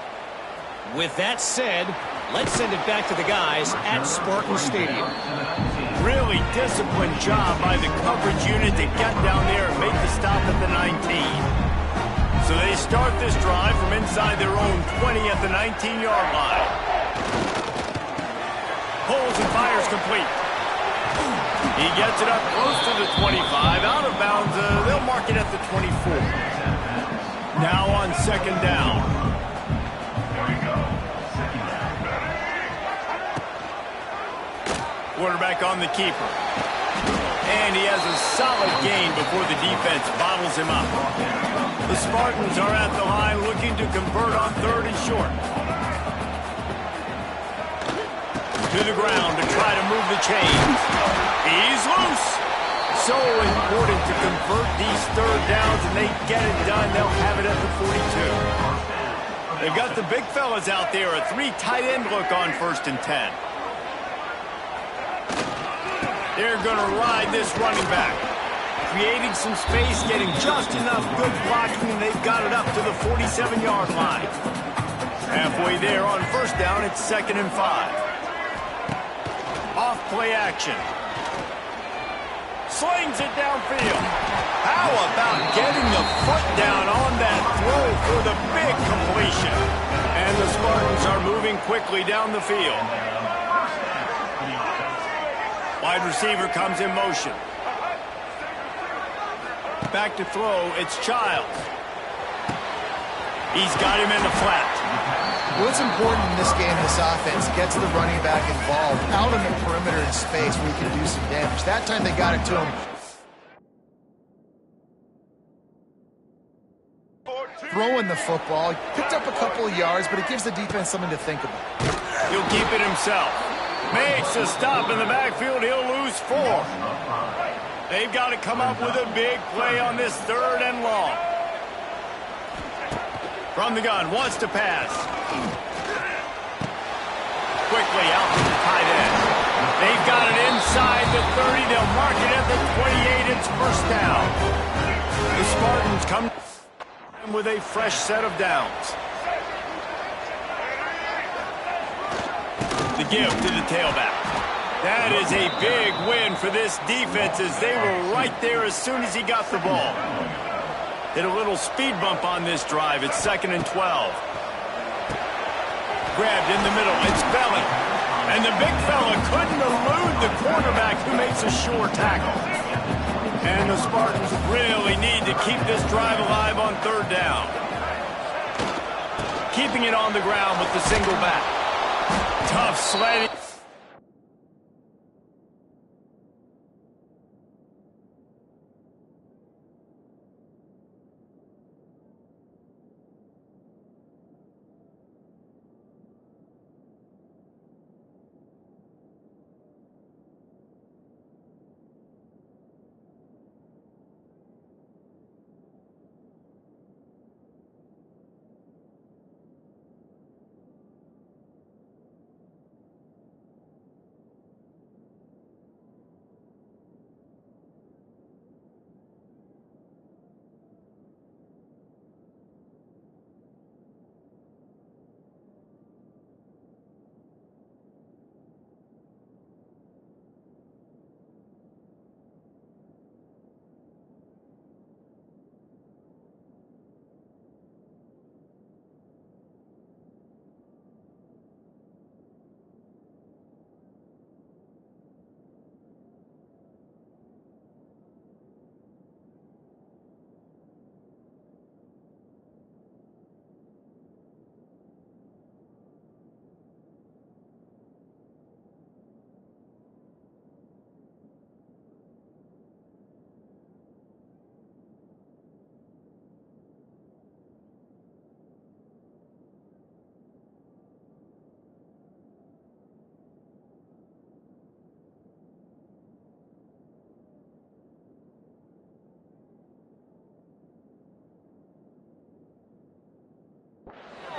With that said, let's send it back to the guys at Spartan Stadium. Really disciplined job by the coverage unit to get down there and make the stop at the 19. So they start this drive from inside their own 20 at the 19-yard line. Pulls and fires complete. He gets it up close to the 25. Out of bounds, they'll mark it at the 24. Now on second down. Quarterback on the keeper. And he has a solid gain before the defense bottles him up. The Spartans are at the line looking to convert on third and short. To the ground to try to move the chains. He's loose. So important to convert these third downs, and they get it done. They'll have it at the 42. They've got the big fellas out there. A 3 tight end look on 1st and 10. They're going to ride this running back. Creating some space, getting just enough good blocking, and they've got it up to the 47-yard line. Halfway there on 1st down, it's 2nd and 5. Off play action. Slings it downfield. How about getting the foot down on that throw for the big completion? And the Spartans are moving quickly down the field. Wide receiver comes in motion. Back to throw, it's Childs. He's got him in the flat. What's important in this game, this offense, gets the running back involved out on the perimeter in space where he can do some damage. That time they got it to him. Throwing the football, picked up a couple of yards, but it gives the defense something to think about. He'll keep it himself. Makes a stop in the backfield. He'll lose 4. They've got to come up with a big play on this 3rd and long. From the gun, wants to pass. Quickly out to the tight end. They've got it inside the 30. They'll mark it at the 28. It's 1st down. The Spartans come with a fresh set of downs. The give to the tailback. That is a big win for this defense as they were right there as soon as he got the ball. Hit a little speed bump on this drive. It's 2nd and 12. Grabbed in the middle. It's Belly. And the big fella couldn't elude the quarterback who makes a sure tackle. And the Spartans really need to keep this drive alive on 3rd down. Keeping it on the ground with the single back. Tough sledding.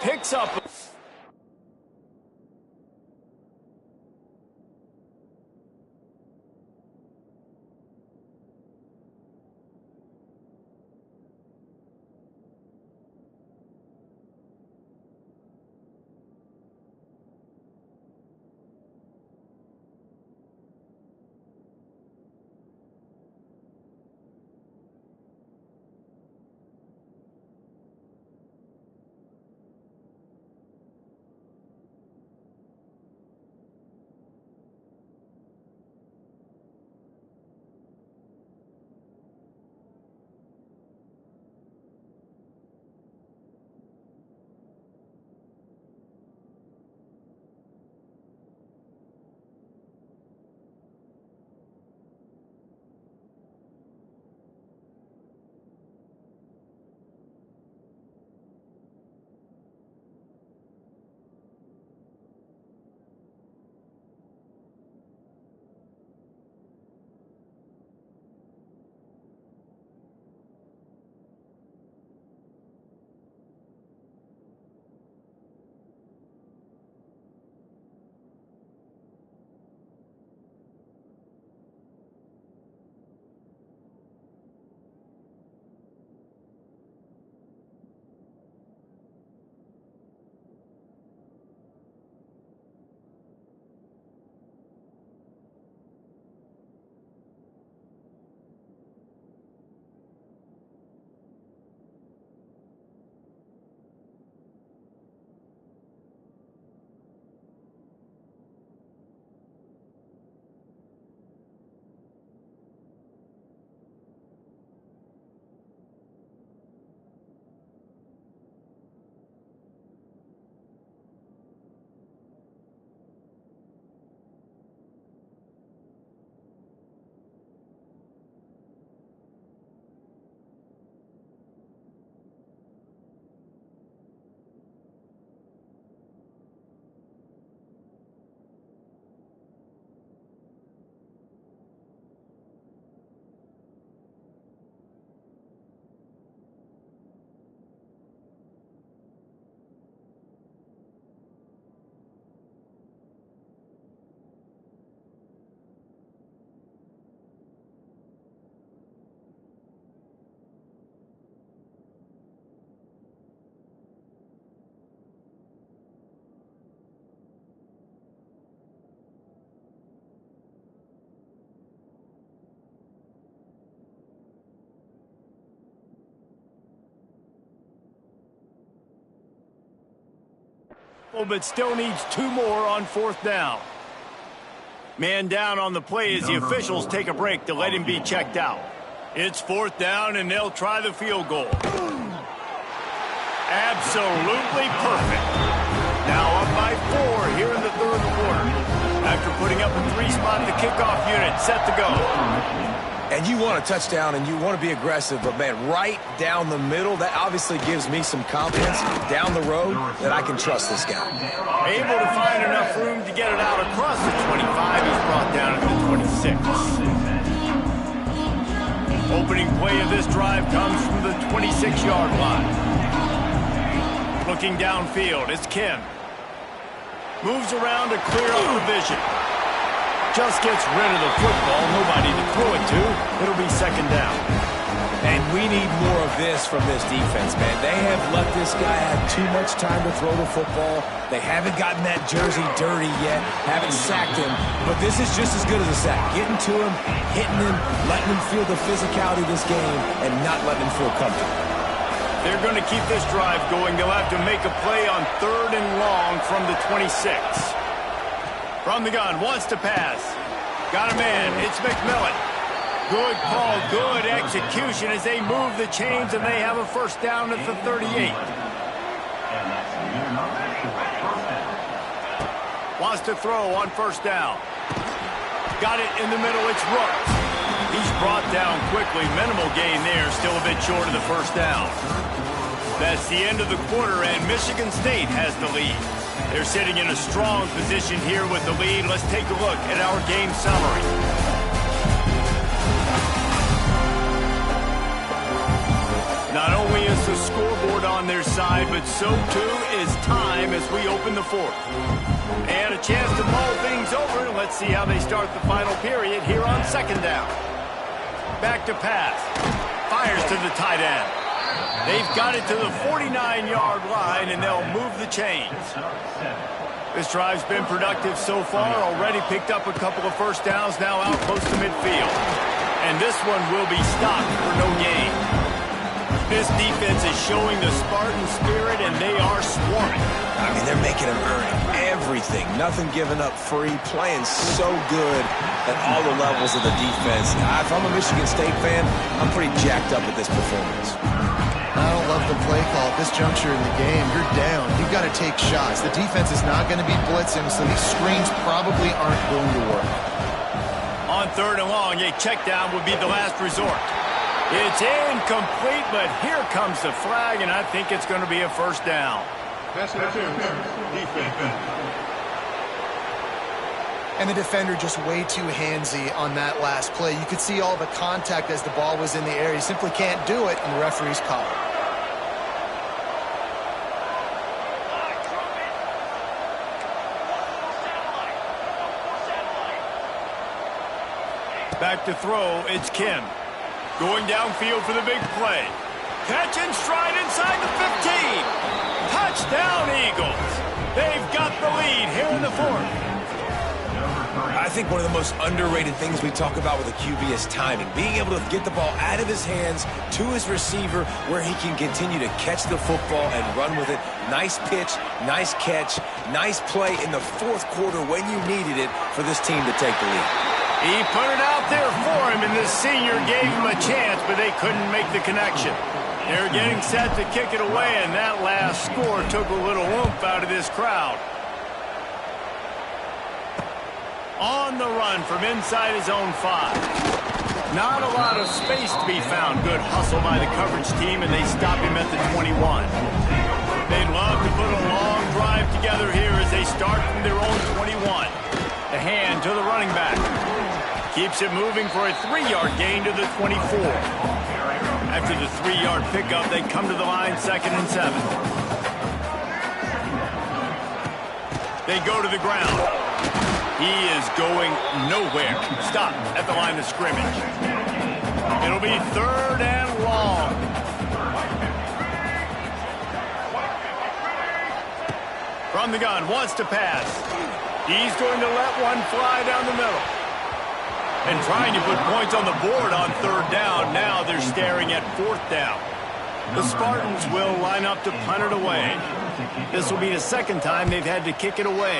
picks up. But still needs 2 more on 4th down. Man down on the play as the officials take a break to let him be checked out. It's 4th down, and they'll try the field goal. Absolutely perfect. Now up by 4 here in the 3rd quarter. After putting up a 3-spot, the kickoff unit set to go. And you want a touchdown, and you want to be aggressive, but, man, right down the middle, that obviously gives me some confidence down the road that I can trust this guy. Able to find enough room to get it out across the 25. He's brought down at the 26. Opening play of this drive comes from the 26-yard line. Looking downfield, it's Kim. Moves around to clear up the vision. Just gets rid of the football. Nobody to throw it to. It'll be 2nd down. And we need more of this from this defense, man. They have let this guy have too much time to throw the football. They haven't gotten that jersey dirty yet, haven't sacked him. But this is just as good as a sack. Getting to him, hitting him, letting him feel the physicality of this game, and not letting him feel comfortable. They're going to keep this drive going. They'll have to make a play on 3rd and long from the 26. From the gun, wants to pass. Got a man, it's McMillan. Good call, good execution as they move the chains, and they have a 1st down at the 38. Wants to throw on 1st down. Got it in the middle, it's Rooks. He's brought down quickly, minimal gain there, still a bit short of the 1st down. That's the end of the quarter, and Michigan State has the lead. They're sitting in a strong position here with the lead. Let's take a look at our game summary. Not only is this a scoreboard on their side, but so too is time as we open the fourth. And a chance to mull things over. Let's see how they start the final period here on second down. Back to pass. Fires to the tight end. They've got it to the 49-yard line, and they'll move the chains. This drive's been productive so far. Already picked up a couple of first downs, now out close to midfield. And this one will be stopped for no gain. This defense is showing the Spartan spirit, and they are swarming. I mean, they're making them earn everything. Nothing given up free. Playing so good at all the levels of the defense. If I'm a Michigan State fan, I'm pretty jacked up with this performance. I don't love the play call at this juncture in the game. You're down. You've got to take shots. The defense is not going to be blitzing, so these screens probably aren't going to work. On third and long, a check down would be the last resort. It's incomplete, but here comes the flag, and I think it's going to be a first down. And the defender just way too handsy on that last play. You could see all the contact as the ball was in the air. He simply can't do it, and the referee's called. Back to throw, it's Kim. Going downfield for the big play. Catch and stride inside the 15. Touchdown, Eagles. They've got the lead here in the fourth. I think one of the most underrated things we talk about with a QB is timing. Being able to get the ball out of his hands to his receiver where he can continue to catch the football and run with it. Nice pitch, nice catch, nice play in the fourth quarter when you needed it for this team to take the lead. He put it out there for him, and this senior gave him a chance, but they couldn't make the connection. They're getting set to kick it away, and that last score took a little oomph out of this crowd. On the run from inside his own 5. Not a lot of space to be found. Good hustle by the coverage team, and they stop him at the 21. They'd love to put a long drive together here as they start from their own 21. The hand to the running back. Keeps it moving for a 3-yard gain to the 24. After the 3-yard pickup, they come to the line 2nd and 7. They go to the ground. He is going nowhere. Stop at the line of scrimmage. It'll be 3rd and long. From the gun, wants to pass. He's going to let one fly down the middle. And trying to put points on the board on 3rd down. Now they're staring at 4th down. The Spartans will line up to punt it away. This will be the 2nd time they've had to kick it away.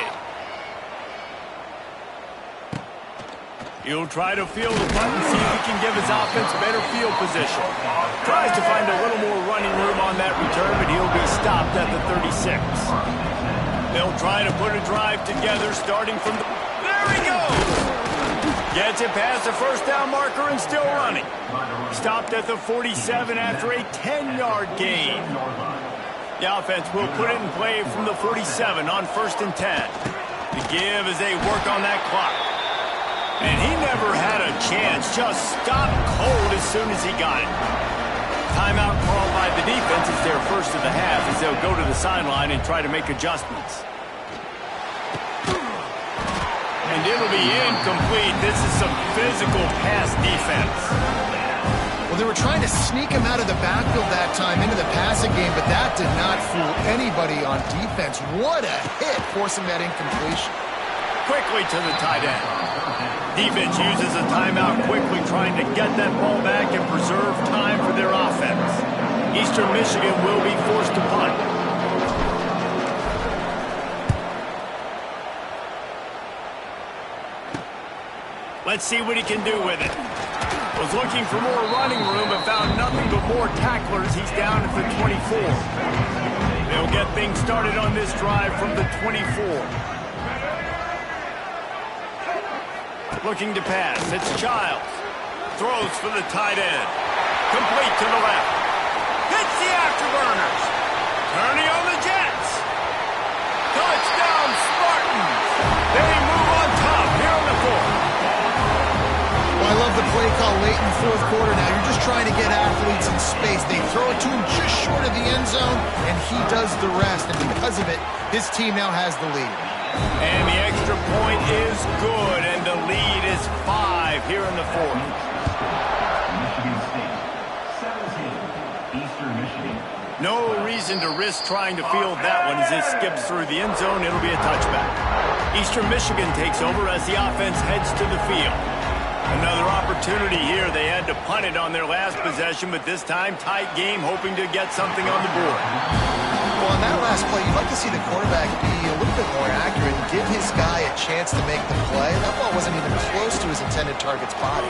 He'll try to field the punt and see if he can give his offense better field position. Tries to find a little more running room on that return, but he'll be stopped at the 36. They'll try to put a drive together starting from the... There he goes! Gets it past the first down marker and still running. Stopped at the 47 after a 10-yard gain. The offense will put it in play from the 47 on 1st and 10. The give as they work on that clock. And he never had a chance, just stopped cold as soon as he got it. Timeout called by the defense is their first of the half as they'll go to the sideline and try to make adjustments. And it'll be incomplete. This is some physical pass defense. Well, they were trying to sneak him out of the backfield that time into the passing game, but that did not fool anybody on defense. What a hit, forcing that incompletion. Quickly to the tight end. Defense uses a timeout quickly, trying to get that ball back and preserve time for their offense. Eastern Michigan will be forced to punt. Let's see what he can do with it. Was looking for more running room, but found nothing but more tacklers. He's down at the 24. They'll get things started on this drive from the 24. Looking to pass. It's Childs. Throws for the tight end. Complete to the left. Hits the afterburners. Turning on the Jets. Touchdown Spartans. They move on top here in the fourth. Well, I love the play call late in the fourth quarter now. You're just trying to get athletes in space. They throw it to him just short of the end zone, and he does the rest. And because of it, his team now has the lead. And the extra point is good, and the lead is 5 here in the fourth. Michigan State, 17, Eastern Michigan. No reason to risk trying to field that one as it skips through the end zone. It'll be a touchback. Eastern Michigan takes over as the offense heads to the field. Another opportunity here. They had to punt it on their last possession, but this time tight game, hoping to get something on the board. Well, on that last play, you'd like to see the quarterback be a little bit more accurate and give his guy a chance to make the play. That ball wasn't even close to his intended target's body.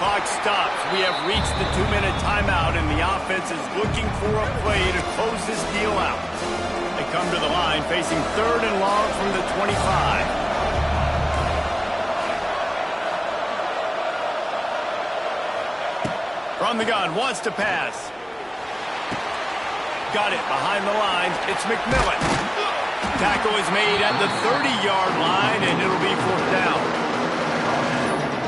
Clock stops. We have reached the 2-minute timeout, and the offense is looking for a play to close this deal out. They come to the line facing 3rd and long from the 25. From the gun, wants to pass. Got it behind the line. It's McMillan. Tackle is made at the 30-yard line, and it'll be 4th down.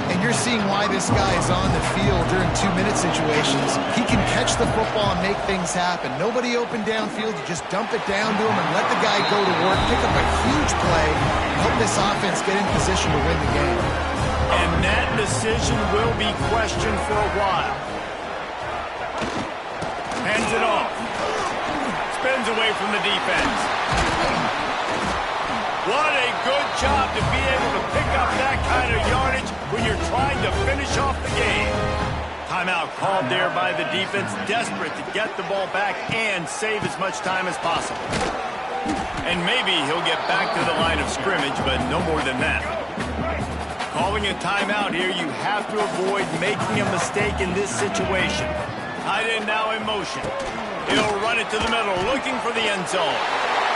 And you're seeing why this guy is on the field during 2-minute situations. He can catch the football and make things happen. Nobody open downfield. You just dump it down to him and let the guy go to work, pick up a huge play, and help this offense get in position to win the game. And that decision will be questioned for a while. Hands it off. Spins away from the defense. What a good job to be able to pick up that kind of yardage when you're trying to finish off the game. Timeout called there by the defense, desperate to get the ball back and save as much time as possible. And maybe he'll get back to the line of scrimmage, but no more than that. Calling a timeout here, you have to avoid making a mistake in this situation. Tight end now in motion. He'll run it to the middle, looking for the end zone.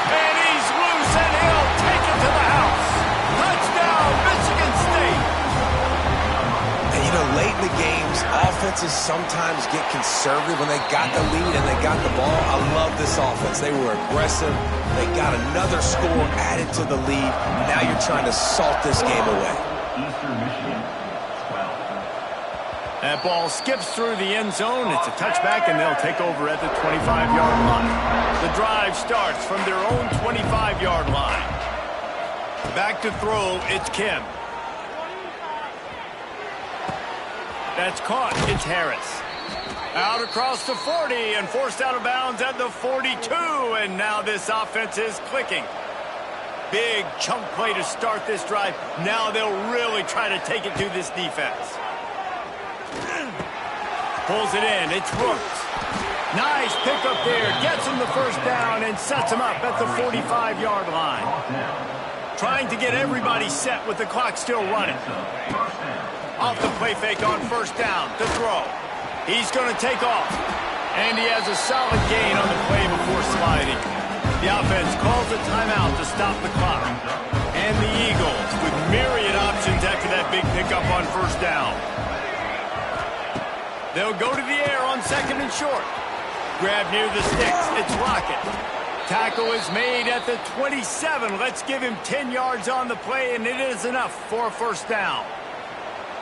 And he's loose, and he'll take it to the house. Touchdown, Michigan State. And, you know, late in the games, offenses sometimes get conservative when they got the lead and they got the ball. I love this offense. They were aggressive. They got another score added to the lead. Now you're trying to salt this game away. Eastern Michigan, 12. That ball skips through the end zone. It's a touchback, and they'll take over at the 25-yard line. The drive starts from their own 25-yard line. Back to throw, it's Kim. That's caught. It's Harris. Out across the 40 and forced out of bounds at the 42, and now this offense is clicking. Big chunk play to start this drive. Now they'll really try to take it to this defense. Pulls it in. It's Brooks. Nice pickup there. Gets him the first down and sets him up at the 45-yard line. Trying to get everybody set with the clock still running. Off the play fake on first down. To throw. He's going to take off. And he has a solid gain on the play before sliding. The offense calls a timeout to stop the clock. And the Eagles with myriad options after that big pickup on first down. They'll go to the air on 2nd and short. Grab near the sticks. It's Lockett. Tackle is made at the 27. Let's give him 10 yards on the play, and it is enough for a first down.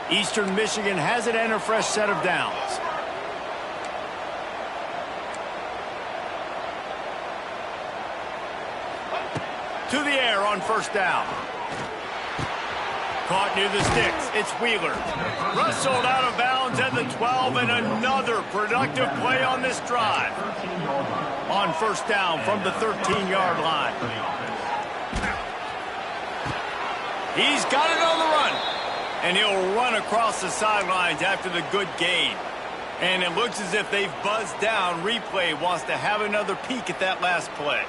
Eastern Michigan has it and a fresh set of downs. To the air on first down. Caught near the sticks. It's Wheeler. Wrestled out of bounds at the 12, and another productive play on this drive. On first down from the 13-yard line. He's got it on the run. And he'll run across the sidelines after the good gain. And it looks as if they've buzzed down. Replay wants to have another peek at that last play.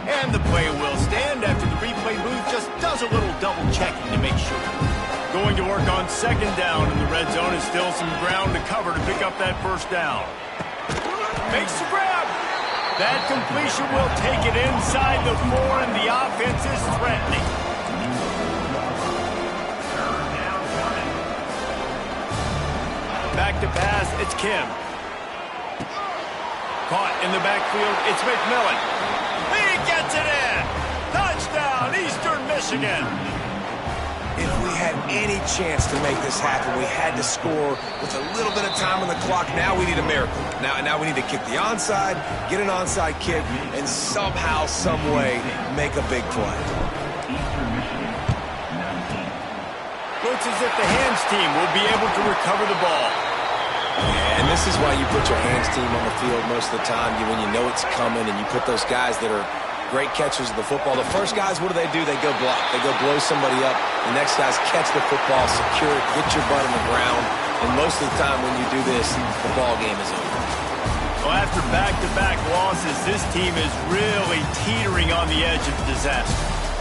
And the play will stand after the replay booth just does a little double checking to make sure. Going to work on second down in the red zone, and still some ground to cover to pick up that first down. Makes the grab. That completion will take it inside the 4, and the offense is threatening. Back to pass, it's Kim. Caught in the backfield, it's McMillan. He gets it in! Touchdown, Eastern Michigan! if we had any chance to make this happen, we had to score with a little bit of time on the clock. Now we need a miracle. Now we need to kick the onside, get an onside kick, and somehow, some way, make a big play. Looks as if the hands team will be able to recover the ball. And this is why you put your hands team on the field most of the time, when you know it's coming, and you put those guys that are great catchers of the football. The first guys, what do? They go block. They go blow somebody up. The next guys catch the football, secure it, get your butt on the ground. And most of the time when you do this, the ball game is over. Well, after back-to-back losses, this team is really teetering on the edge of disaster.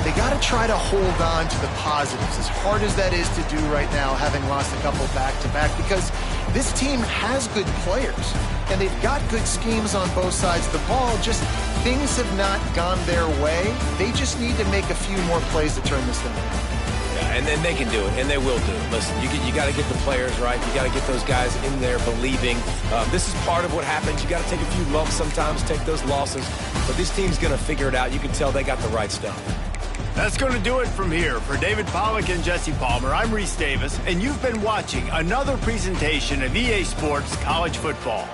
They got to try to hold on to the positives, as hard as that is to do right now, having lost a couple back-to-back, because this team has good players, and they've got good schemes on both sides of the ball. Just things have not gone their way. They just need to make a few more plays to turn this thing around. Yeah, and then they can do it, and they will do it. Listen, you got to get the players right. You got to get those guys in there believing. This is part of what happens. You got to take a few lumps sometimes, take those losses. But this team's going to figure it out. You can tell they got the right stuff. That's going to do it from here. For David Pollack and Jesse Palmer, I'm Reese Davis, and you've been watching another presentation of EA Sports College Football.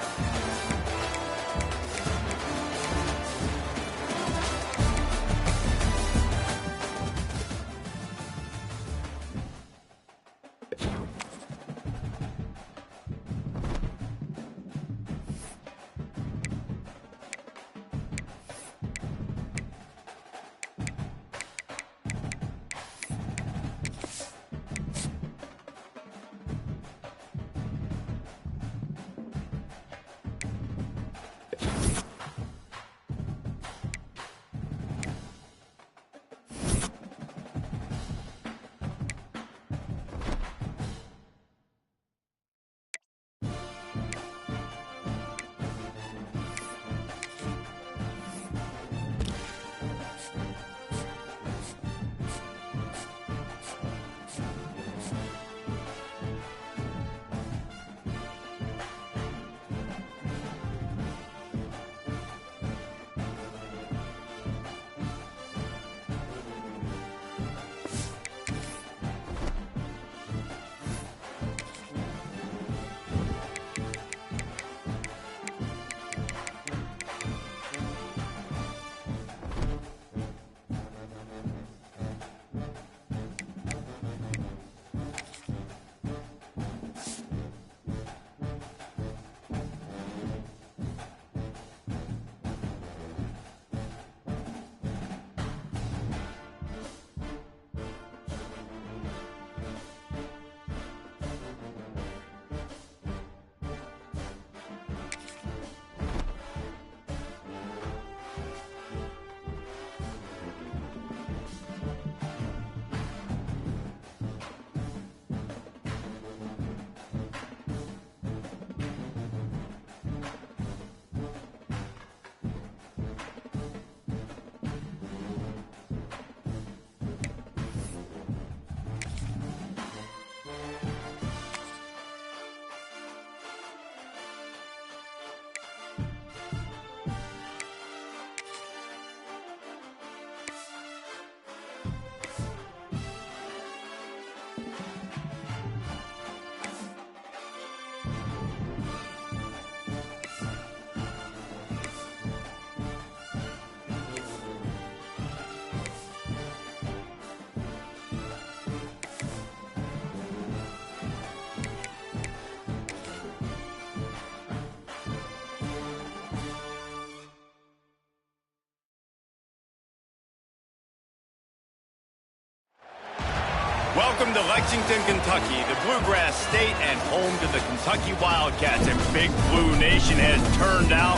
Welcome to Lexington, Kentucky, the Bluegrass State and home to the Kentucky Wildcats. And Big Blue Nation has turned out,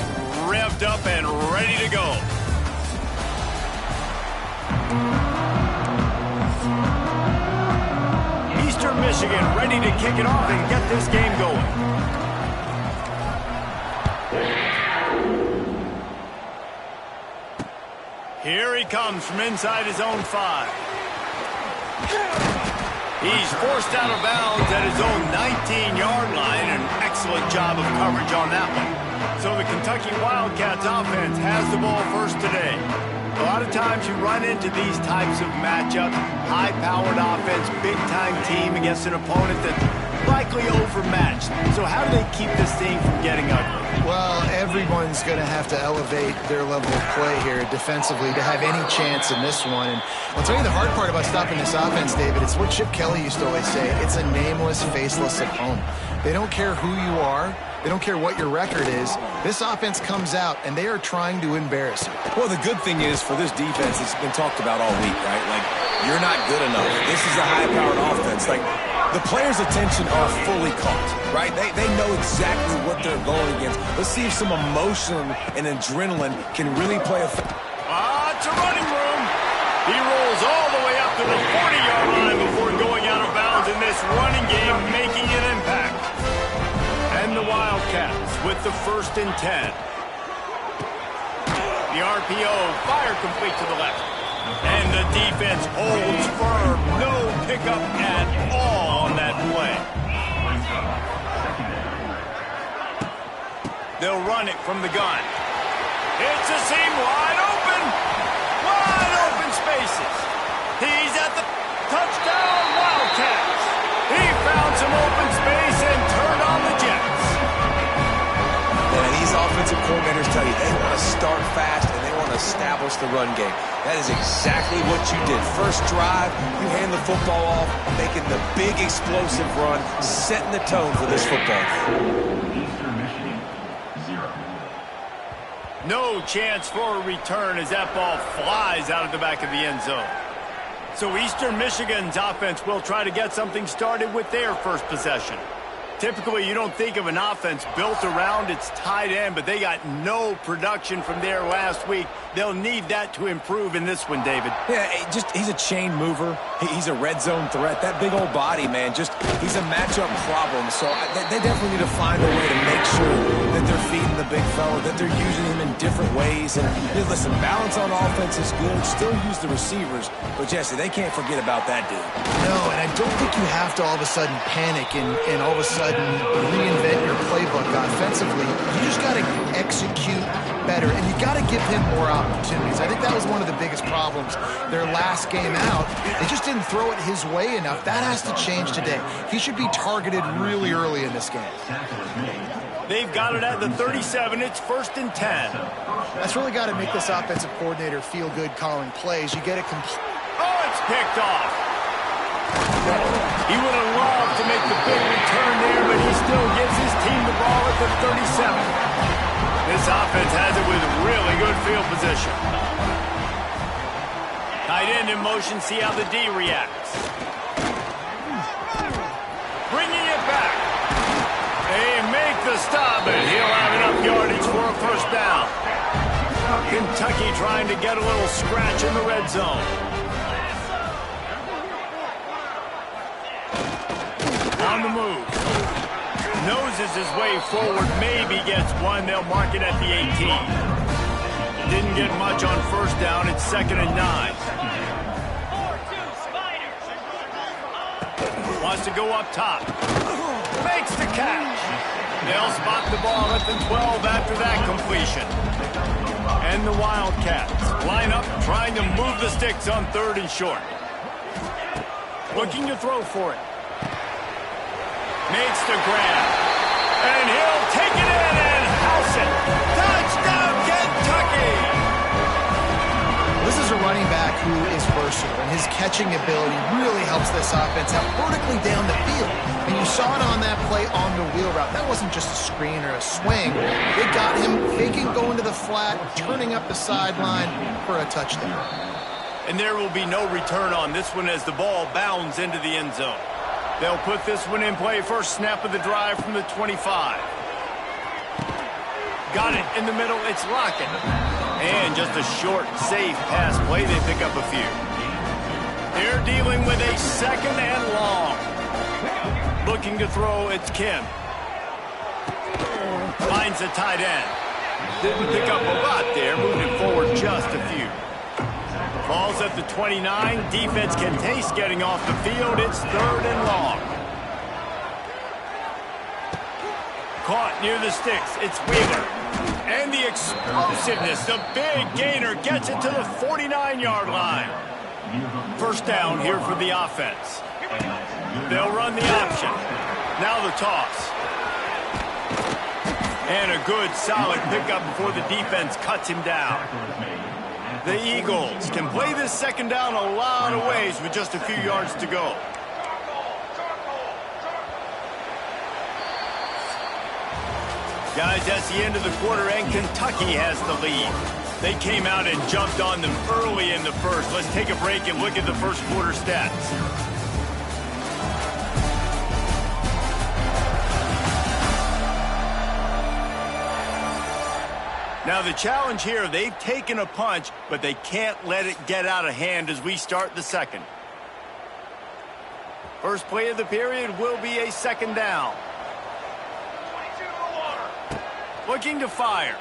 revved up, and ready to go. Eastern Michigan ready to kick it off and get this game going. Here he comes from inside his own 5. He's forced out of bounds at his own 19-yard line. An excellent job of coverage on that one. So the Kentucky Wildcats offense has the ball first today. A lot of times you run into these types of matchups, high-powered offense, big-time team against an opponent that's likely overmatched. So how do they keep this thing from getting ugly? Well, everyone's going to have to elevate their level of play here defensively to have any chance in this one. And I'll tell you the hard part about stopping this offense, David, it's what Chip Kelly used to always say. It's a nameless, faceless opponent. They don't care who you are. They don't care what your record is. This offense comes out, and they are trying to embarrass you. Well, the good thing is for this defense, it's been talked about all week, right? Like, you're not good enough. This is a high-powered offense. Like, the players' attention are fully caught, right? They know exactly what they're going against. Let's see if some emotion and adrenaline can really play a It's a running room. He rolls all the way up to the 40-yard line before going out of bounds in this running game, making an impact. And the Wildcats with the 1st and 10. The RPO, fire complete to the left. And the defense holds firm. No pickup at all on that play. They'll run it from the gun. It's a seam wide open. Wide open spaces. He's at the touchdown Wildcats. He found some open space and turned on the Jets. And these offensive coordinators tell you they want to start fast and they want to establish the run game. That is exactly what you did. First drive, you hand the football off, making the big explosive run, setting the tone for this football. Eastern Michigan, 0. No chance for a return as that ball flies out of the back of the end zone. So Eastern Michigan's offense will try to get something started with their first possession. Typically, you don't think of an offense built around its tight end, but they got no production from there last week. They'll need that to improve in this one, David. Yeah, he's a chain mover. He's a red zone threat. That big old body, man, he's a matchup problem. So they definitely need to find a way to make sure that they're feeding the big fella, that they're using him in different ways. And listen, balance on offense is good. Still use the receivers. But, Jesse, they can't forget about that dude. No, and I don't think you have to all of a sudden panic and all of a sudden reinvent your playbook offensively. You just got to execute better, and you got to give him more opportunities. I think that was one of the biggest problems their last game out. They just didn't throw it his way enough. That has to change today. He should be targeted really early in this game. They've got it at the 37. It's 1st and 10. That's really got to make this offensive coordinator feel good calling plays. You get it complete. Oh, it's picked off. He would have loved to make the big return there, but he still gives his team the ball at the 37. This offense has it with really good field position. Tight end in motion, see how the D reacts. Bringing it back. They make the stop, and he'll have enough yardage for a 1st down. Kentucky trying to get a little scratch in the red zone. On the move. Noses his way forward, maybe gets one. They'll mark it at the 18. Didn't get much on 1st down. It's 2nd and 9. Wants to go up top. Makes the catch. They'll spot the ball at the 12 after that completion. And the Wildcats line up, trying to move the sticks on 3rd and short. Looking to throw for it. Makes the grab. And he'll take it in and house it. Touchdown, Kentucky! This is a running back who is versatile, and his catching ability really helps this offense out vertically down the field. And you saw it on that play on the wheel route. That wasn't just a screen or a swing. It got him faking going to the flat, turning up the sideline for a touchdown. And there will be no return on this one as the ball bounds into the end zone. They'll put this one in play. First snap of the drive from the 25. Got it in the middle. It's Lockett. And just a short, safe pass play. They pick up a few. They're dealing with a 2nd and long. Looking to throw, it's Kim. Finds the tight end. Didn't pick up a lot there. Moving forward just a few. Ball's at the 29. Defense can taste getting off the field. It's 3rd and long. Caught near the sticks. It's Wheeler. And the explosiveness, the big gainer gets it to the 49-yard line. First down here for the offense. They'll run the option. Now the toss. And a good, solid pickup before the defense cuts him down. The Eagles can play this second down a lot of ways with just a few yards to go. Guys, that's the end of the quarter, and Kentucky has the lead. They came out and jumped on them early in the first. Let's take a break and look at the first quarter stats. Now, the challenge here, they've taken a punch, but they can't let it get out of hand as we start the second. First play of the period will be a second down. Looking to fire.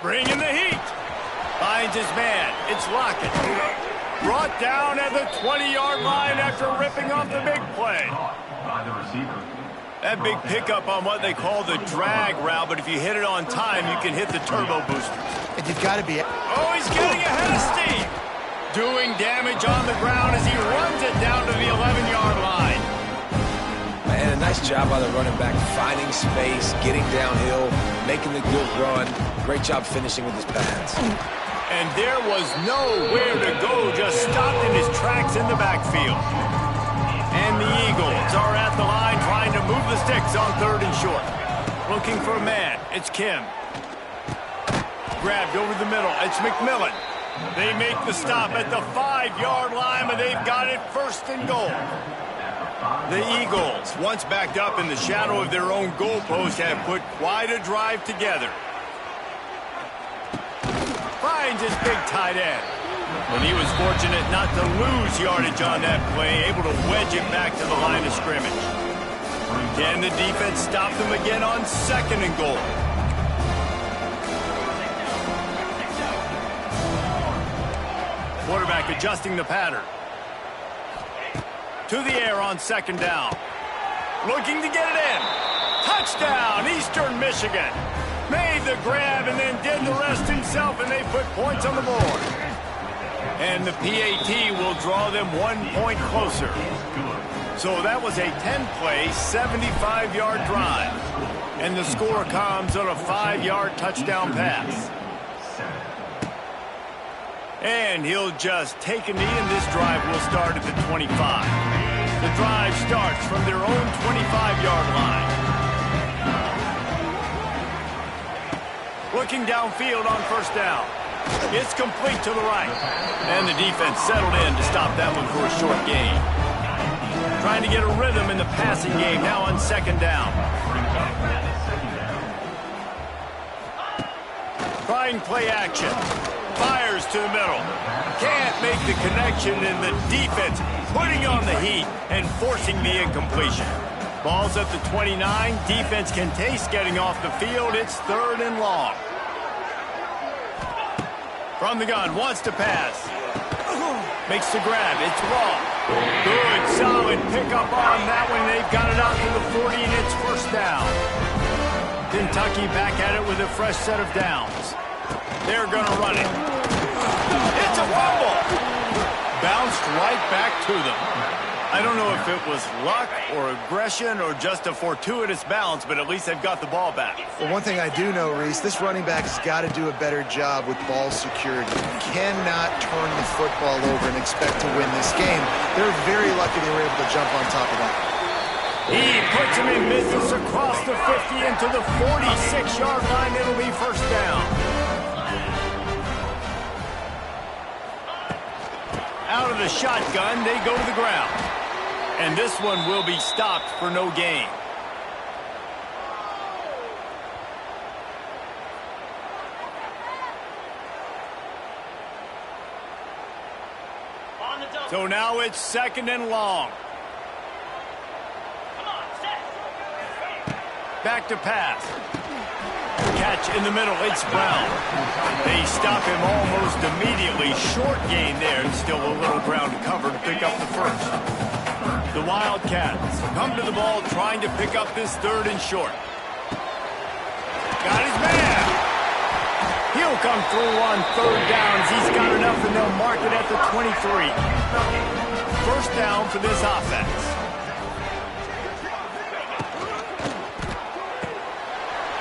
Bringing the heat. Finds his man. It's Lockett. Brought down at the 20-yard line after ripping off the big play. By the receiver. That big pickup on what they call the drag route, but if you hit it on time, you can hit the turbo boosters. And you've got to be... Oh, he's getting ahead of steam. Doing damage on the ground as he runs it down to the 11-yard line. And a nice job by the running back, finding space, getting downhill, making the good run. Great job finishing with his pads. And there was nowhere to go, just stopped in his tracks in the backfield. And the Eagles are at the line trying to move the sticks on third and short. Looking for a man. It's Kim. Grabbed over the middle. It's McMillan. They make the stop at the 5-yard line, but they've got it first and goal. The Eagles, once backed up in the shadow of their own goalpost, have put quite a drive together. Finds his big tight end. But he was fortunate not to lose yardage on that play, able to wedge it back to the line of scrimmage. Can the defense stop them again on second and goal? Quarterback adjusting the pattern. To the air on second down. Looking to get it in. Touchdown, Eastern Michigan. Made the grab and then did the rest himself, and they put points on the board. And the PAT will draw them 1 point closer. So that was a 10-play, 75-yard drive. And the score comes on a 5-yard touchdown pass. And he'll just take a knee, and this drive will start at the 25. The drive starts from their own 25-yard line. Looking downfield on first down. It's complete to the right. And the defense settled in to stop that one for a short gain. Trying to get a rhythm in the passing game now on second down. Trying play action. Fires to the middle. Can't make the connection, and the defense putting on the heat and forcing the incompletion. Ball's at the 29. Defense can taste getting off the field. It's third and long. From the gun, wants to pass. Makes the grab. It's Raw. Good, solid pickup on that one. They've got it out to the 40, and it's first down. Kentucky back at it with a fresh set of downs. They're going to run it. It's a fumble. Bounced right back to them. I don't know if it was luck or aggression or just a fortuitous bounce, but at least they've got the ball back. Well, one thing I do know, Reese, this running back has got to do a better job with ball security. You cannot turn the football over and expect to win this game. They're very lucky they were able to jump on top of that. He puts him in business across the 50 into the 46-yard line. It'll be first down. Out of the shotgun, they go to the ground. And this one will be stopped for no gain. So now it's second and long. Back to pass. Catch in the middle. It's Brown. They stop him almost immediately. Short gain there, and still a little ground to cover to pick up the first. The Wildcats come to the ball trying to pick up this third and short. Got his man. He'll come through on third downs. He's got enough, and they'll mark it at the 23. First down for this offense.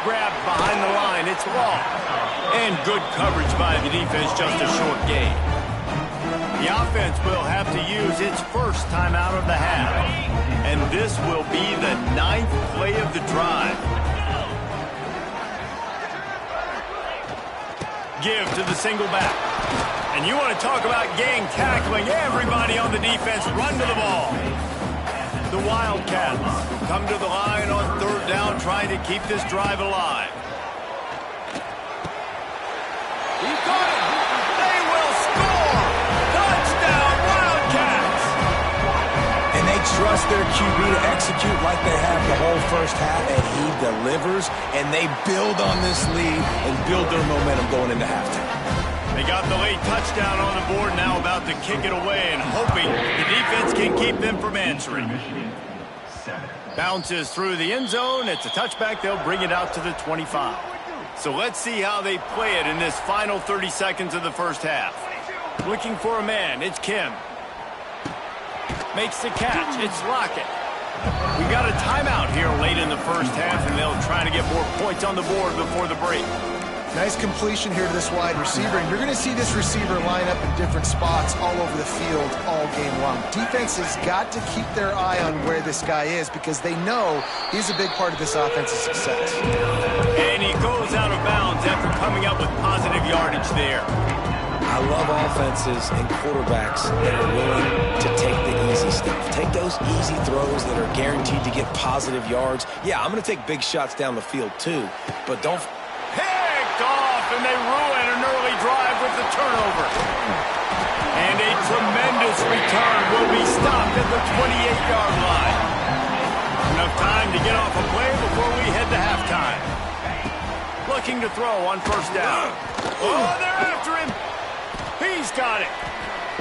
Grabbed behind the line. It's Law. And good coverage by the defense, just a short gain. The offense will have to use its first timeout of the half. And this will be the 9th play of the drive. Give to the single back. And you want to talk about gang tackling. Everybody on the defense run to the ball. The Wildcats come to the line on third down, trying to keep this drive alive. He got it. They will score. Touchdown, Wildcats. And they trust their QB to execute like they have the whole first half, and he delivers, and they build on this lead and build their momentum going into halftime. They got the late touchdown on the board, now about to kick it away and hoping the defense can keep them from answering. Bounces through the end zone. It's a touchback. They'll bring it out to the 25. So let's see how they play it in this final 30 seconds of the first half. Looking for a man. It's Kim. Makes the catch. It's Lockett. We got a timeout here late in the first half, and they'll try to get more points on the board before the break. Nice completion here to this wide receiver, and you're going to see this receiver line up in different spots all over the field all game long. Defense has got to keep their eye on where this guy is because they know he's a big part of this offense's success. And he goes out of bounds after coming up with positive yardage there. I love offenses and quarterbacks that are willing to take the easy stuff. Take those easy throws that are guaranteed to get positive yards. Yeah, I'm going to take big shots down the field too, but don't... Off, and they ruin an early drive with the turnover. And a tremendous return will be stopped at the 28-yard line. Enough time to get off a play before we head to halftime. Looking to throw on first down. Oh, they're after him. He's got it.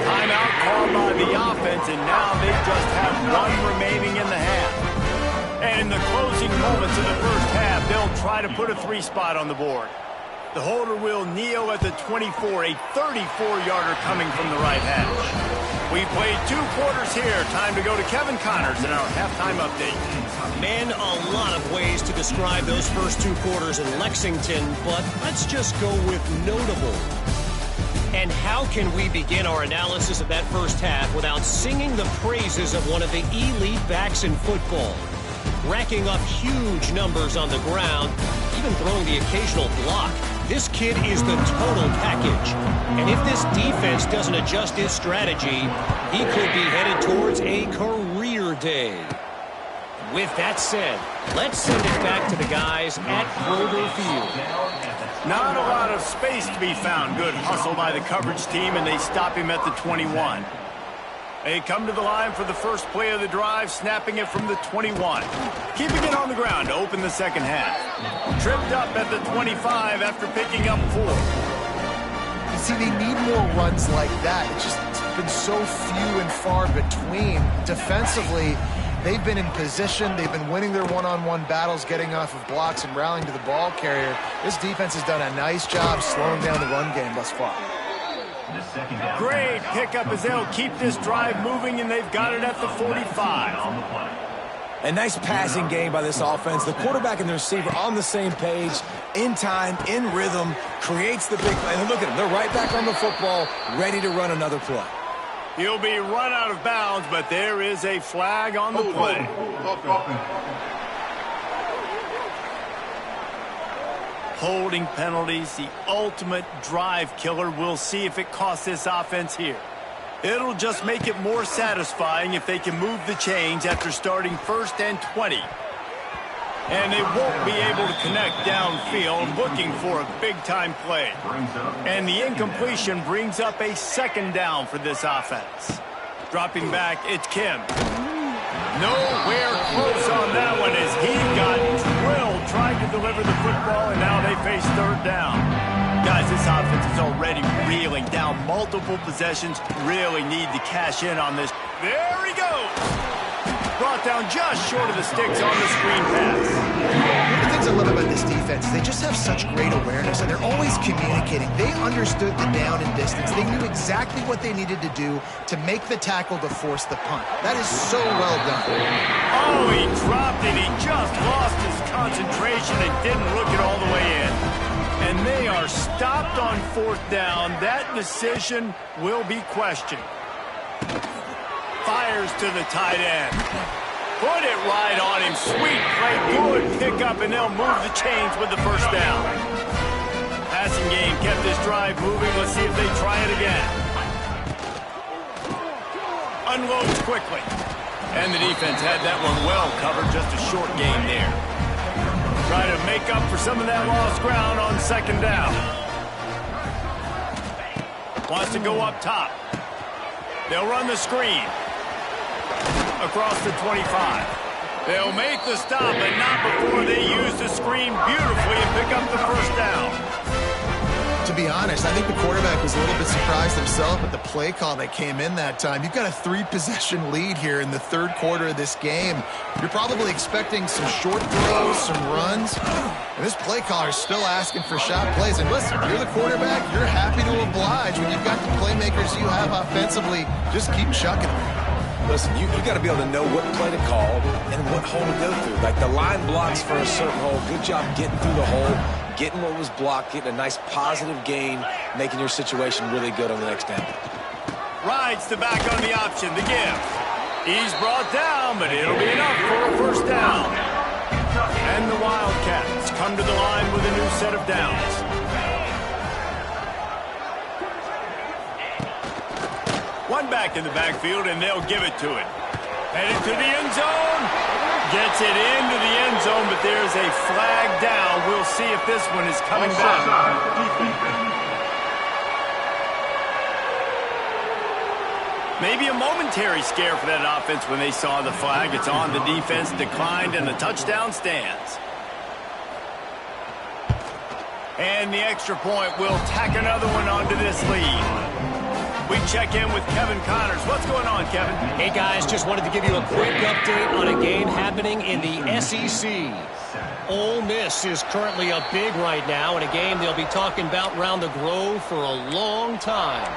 Timeout called by the offense, and now they just have one remaining in the half. And in the closing moments of the first half, they'll try to put a 3 spot on the board. The holder will kneel at the 24, a 34-yarder coming from the right hash. We played 2 quarters here. Time to go to Kevin Connors in our halftime update. Man, a lot of ways to describe those first 2 quarters in Lexington, but let's just go with notable. And how can we begin our analysis of that first half without singing the praises of one of the elite backs in football? Racking up huge numbers on the ground, even throwing the occasional block. This kid is the total package. And if this defense doesn't adjust his strategy, he could be headed towards a career day. With that said, let's send it back to the guys at Kroger Field. Not a lot of space to be found. Good hustle by the coverage team, and they stop him at the 21. They come to the line for the first play of the drive, snapping it from the 21. Keeping it on the ground to open the second half. Tripped up at the 25 after picking up 4. You see, they need more runs like that. It's just been so few and far between. Defensively, they've been in position. They've been winning their one-on-one battles, getting off of blocks and rallying to the ball carrier. This defense has done a nice job slowing down the run game thus far. Great pickup as they'll keep this drive moving, and they've got it at the 45. A nice passing game by this offense. The quarterback and the receiver on the same page, in time, in rhythm, creates the big play. And look at them. They're right back on the football, ready to run another play. He'll be run out of bounds, but there is a flag on the play. Holding penalties, the ultimate drive killer. We'll see if it costs this offense here. It'll just make it more satisfying if they can move the chains after starting 1st and 20. And they won't be able to connect downfield, looking for a big-time play. And the incompletion brings up a 2nd down for this offense. Dropping back, it's Kim. Nowhere close on that one as he got drilled trying to deliver the football, and now they face 3rd down. Guys, this offense is already reeling down multiple possessions. Really need to cash in on this. There he goes. Brought brought down just short of the sticks on the screen pass. One of the things I love about this defense is they just have such great awareness, and they're always communicating. They understood the down and distance. They knew exactly what they needed to do to make the tackle to force the punt. That is so well done. Oh, he dropped it. He just lost his concentration and didn't look it all the way in. And they are stopped on 4th down. That decision will be questioned. Fires to the tight end. Put it right on him. Sweet play. Good pickup, and they'll move the chains with the first down. Passing game kept this drive moving. Let's see if they try it again. Unloads quickly. And the defense had that one well covered. Just a short gain there. Try to make up for some of that lost ground on 2nd down. Wants to go up top. They'll run the screen. Across the 25. They'll make the stop, but not before they use the screen beautifully and pick up the first down. To be honest, I think the quarterback was a little bit surprised himself at the play call that came in that time. You've got a 3-possession lead here in the 3rd quarter of this game. You're probably expecting some short throws, some runs. And this play caller is still asking for shot plays. And listen, you're the quarterback. You're happy to oblige when you've got the playmakers you have offensively. Just keep chucking them. Listen, you got to be able to know what play to call and what hole to go through. Like the line blocks for a certain hole. Good job getting through the hole, getting what was blocked, getting a nice positive gain, making your situation really good on the next down. Rides the back on the option, the give. He's brought down, but it'll be enough for a first down. And the Wildcats come to the line with a new set of downs. One back in the backfield, and they'll give it to it. Headed to the end zone. Gets it into the end zone, but there's a flag down. We'll see if this one is coming back. Maybe a momentary scare for that offense when they saw the flag. It's on. The defense declined, and the touchdown stands. And the extra point will tack another one onto this lead. We check in with Kevin Connors. What's going on, Kevin? Hey, guys, just wanted to give you a quick update on a game happening in the SEC. Ole Miss is currently up big right now in a game they'll be talking about round the Grove for a long time.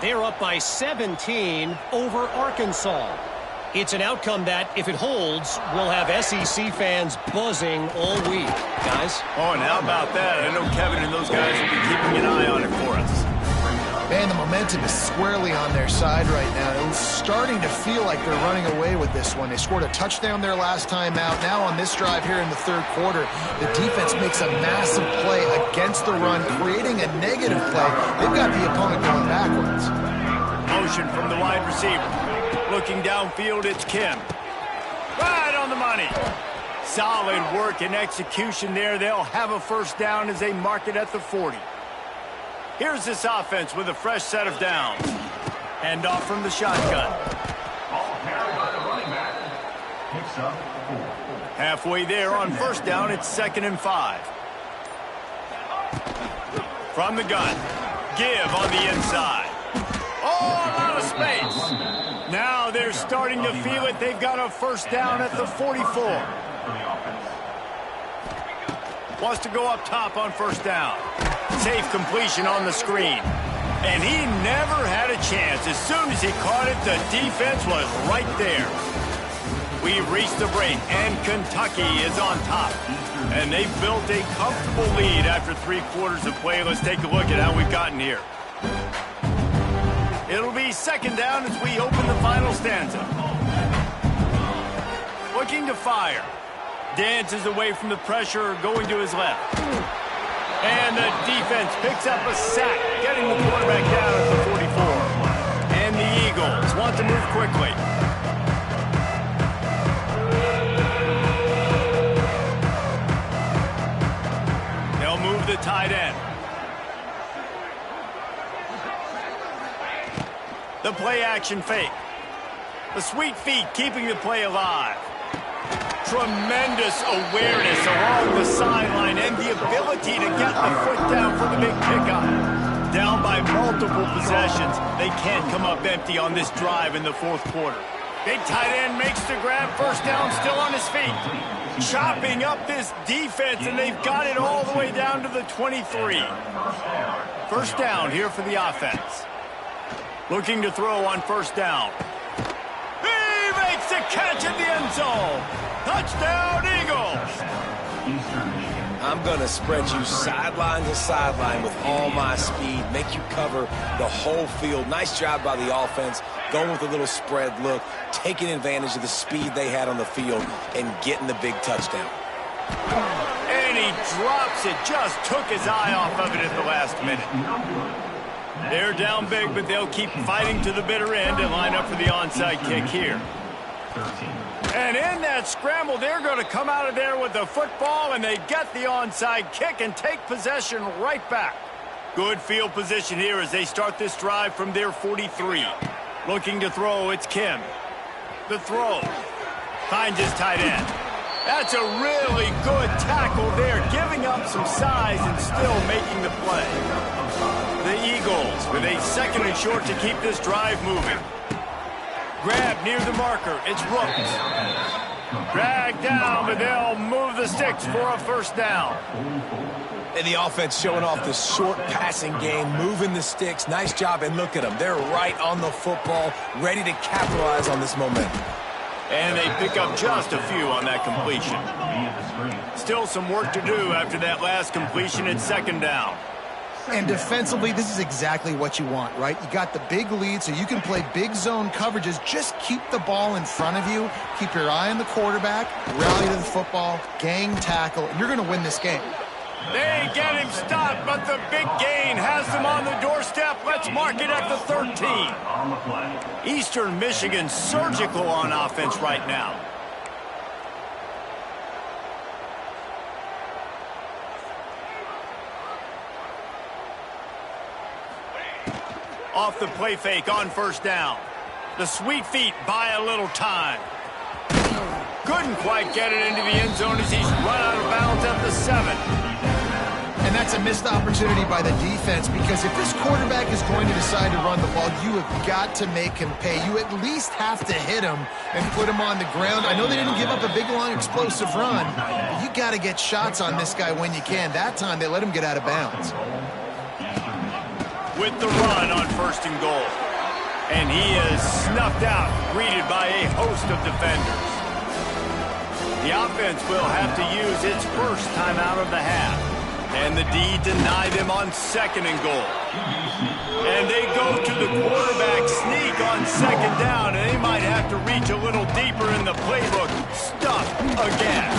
They're up by 17 over Arkansas. It's an outcome that, if it holds, will have SEC fans buzzing all week. Guys? Oh, and how about that? I know Kevin and those guys will be keeping an eye on it for us. Man, the momentum is squarely on their side right now. It was starting to feel like they're running away with this one. They scored a touchdown their last time out. Now on this drive here in the 3rd quarter, the defense makes a massive play against the run, creating a negative play. They've got the opponent going backwards. Motion from the wide receiver. Looking downfield, it's Kim. Right on the money. Solid work and execution there. They'll have a first down as they mark it at the 40. Here's this offense with a fresh set of downs. Hand off from the shotgun. Ball carried by the running back. Picks up 4. Halfway there on first down, it's 2nd and 5. From the gun. Give on the inside. Oh, a lot of space. Now they're starting to feel it. They've got a first down at the 44. Wants to go up top on first down. Safe completion on the screen. And he never had a chance. As soon as he caught it, the defense was right there. We've reached the break, and Kentucky is on top. And they've built a comfortable lead after 3 quarters of play. Let's take a look at how we've gotten here. It'll be 2nd down as we open the final stanza. Looking to fire. Dances away from the pressure, going to his left. And the defense picks up a sack, getting the quarterback down at the 44. And the Eagles want to move quickly. They'll move the tight end. The play action fake. The sweet feet keeping the play alive. Tremendous awareness along the sideline and the ability to get the foot down for the big pickup. Down by multiple possessions. They can't come up empty on this drive in the 4th quarter. Big tight end makes the grab. First down, still on his feet. Chopping up this defense, and they've got it all the way down to the 23. First down here for the offense. Looking to throw on first down. He makes the catch in the end zone. Touchdown, Eagles. I'm going to spread you sideline to sideline with all my speed, make you cover the whole field. Nice job by the offense, going with a little spread look, taking advantage of the speed they had on the field, and getting the big touchdown. And he drops it, just took his eye off of it at the last minute. They're down big, but they'll keep fighting to the bitter end and line up for the onside kick here. And in that scramble, they're going to come out of there with the football, and they get the onside kick and take possession right back. Good field position here as they start this drive from their 43. Looking to throw, it's Kim. The throw. Finds his tight end. That's a really good tackle there, giving up some size and still making the play. The Eagles with a second and short to keep this drive moving. Grab near the marker. It's Rooks. Drag down, but they'll move the sticks for a first down. And the offense showing off the short passing game, moving the sticks. Nice job, and look at them. They're right on the football, ready to capitalize on this momentum. And they pick up just a few on that completion. Still some work to do after that last completion at second down. And defensively, this is exactly what you want, right? You got the big lead, so you can play big zone coverages. Just keep the ball in front of you. Keep your eye on the quarterback. Rally to the football. Gang tackle. And you're going to win this game. They get him stopped, but the big gain has them on the doorstep. Let's mark it at the 13. Eastern Michigan surgical on offense right now. Off the play fake on first down. The sweet feet buy a little time. Couldn't quite get it into the end zone as he's run out of bounds at the 7. And that's a missed opportunity by the defense, because if this quarterback is going to decide to run the ball, you have got to make him pay. You at least have to hit him and put him on the ground. I know they didn't give up a big, long, explosive run, but you got to get shots on this guy when you can. That time, they let him get out of bounds. With the run on first and goal. And he is snuffed out, greeted by a host of defenders. The offense will have to use its first timeout of the half. And the D deny them on second and goal. And they go to the quarterback sneak on second down, and they might have to reach a little deeper in the playbook. Stuffed again.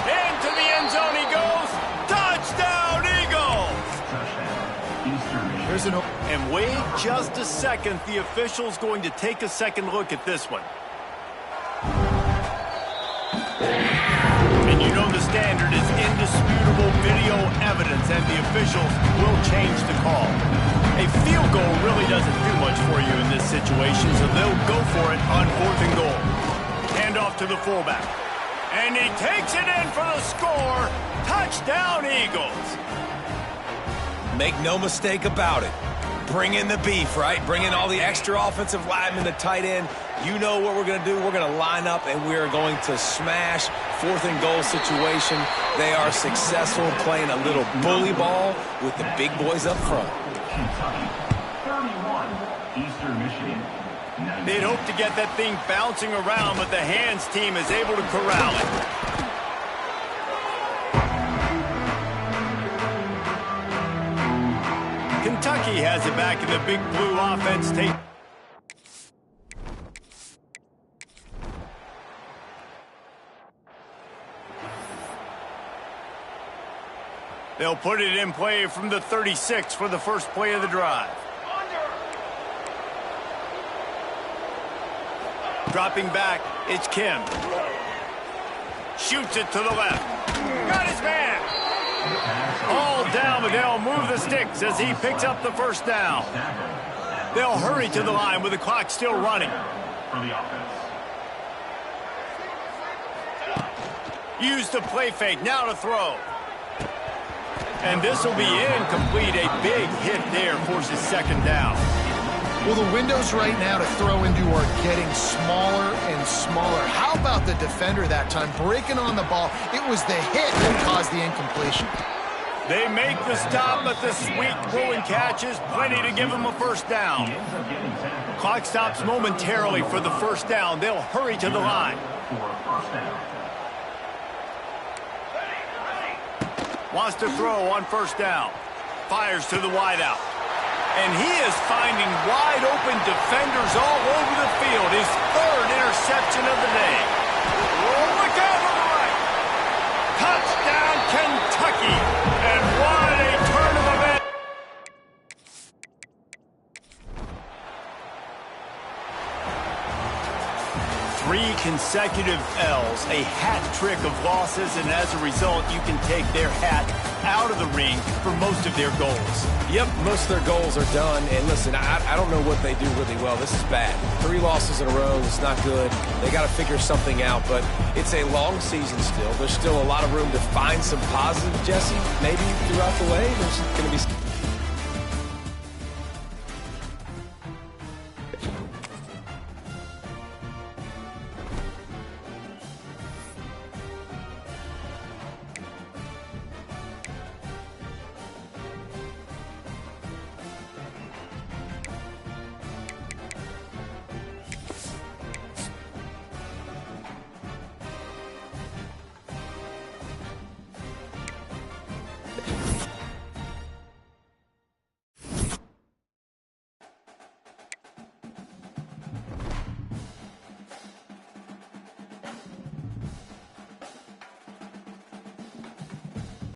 Into the end zone he goes. Touchdown, Eagles! And wait just a second. The official's going to take a second look at this one. And you know the standard is indisputable video evidence, and the officials will change the call. A field goal really doesn't do much for you in this situation, so they'll go for it on fourth and goal. Hand off to the fullback. And he takes it in for the score. Touchdown, Eagles. Make no mistake about it. Bring in the beef, right? Bring in all the extra offensive linemen, the tight end. You know what we're going to do. We're going to line up, and we're going to smash fourth and goal situation. They are successful playing a little bully ball with the big boys up front. 31, Eastern Michigan. They'd hope to get that thing bouncing around, but the hands team is able to corral it. Kentucky has it back in the big blue offense. They'll put it in play from the 36 for the first play of the drive. Dropping back, it's Kim. Shoots it to the left. Got his man. All down, but they'll move the sticks as he picks up the first down. They'll hurry to the line with the clock still running. For the offense. Use the play fake, now to throw. And this will be incomplete. A big hit there forces second down. Well, the windows right now to throw into are getting smaller and smaller. How about the defender that time breaking on the ball? It was the hit that caused the incompletion. They make the stop, but the sweet throw and catch is plenty to give them a first down. Clock stops momentarily for the first down. They'll hurry to the line. Wants to throw on first down. Fires to the wideout. And he is finding wide-open defenders all over the field. His third interception of the day. Oh, look out on the right. Touchdown, Kentucky. And what a turn of events. Three consecutive L's, a hat trick of losses, and as a result, you can take their hat out of the ring for most of their goals. Yep, most of their goals are done. And listen, I don't know what they do really well. This is bad. 3 losses in a row. It's not good. They got to figure something out, but it's a long season still. There's still a lot of room to find some positive, Jesse, maybe throughout the way. There's going to be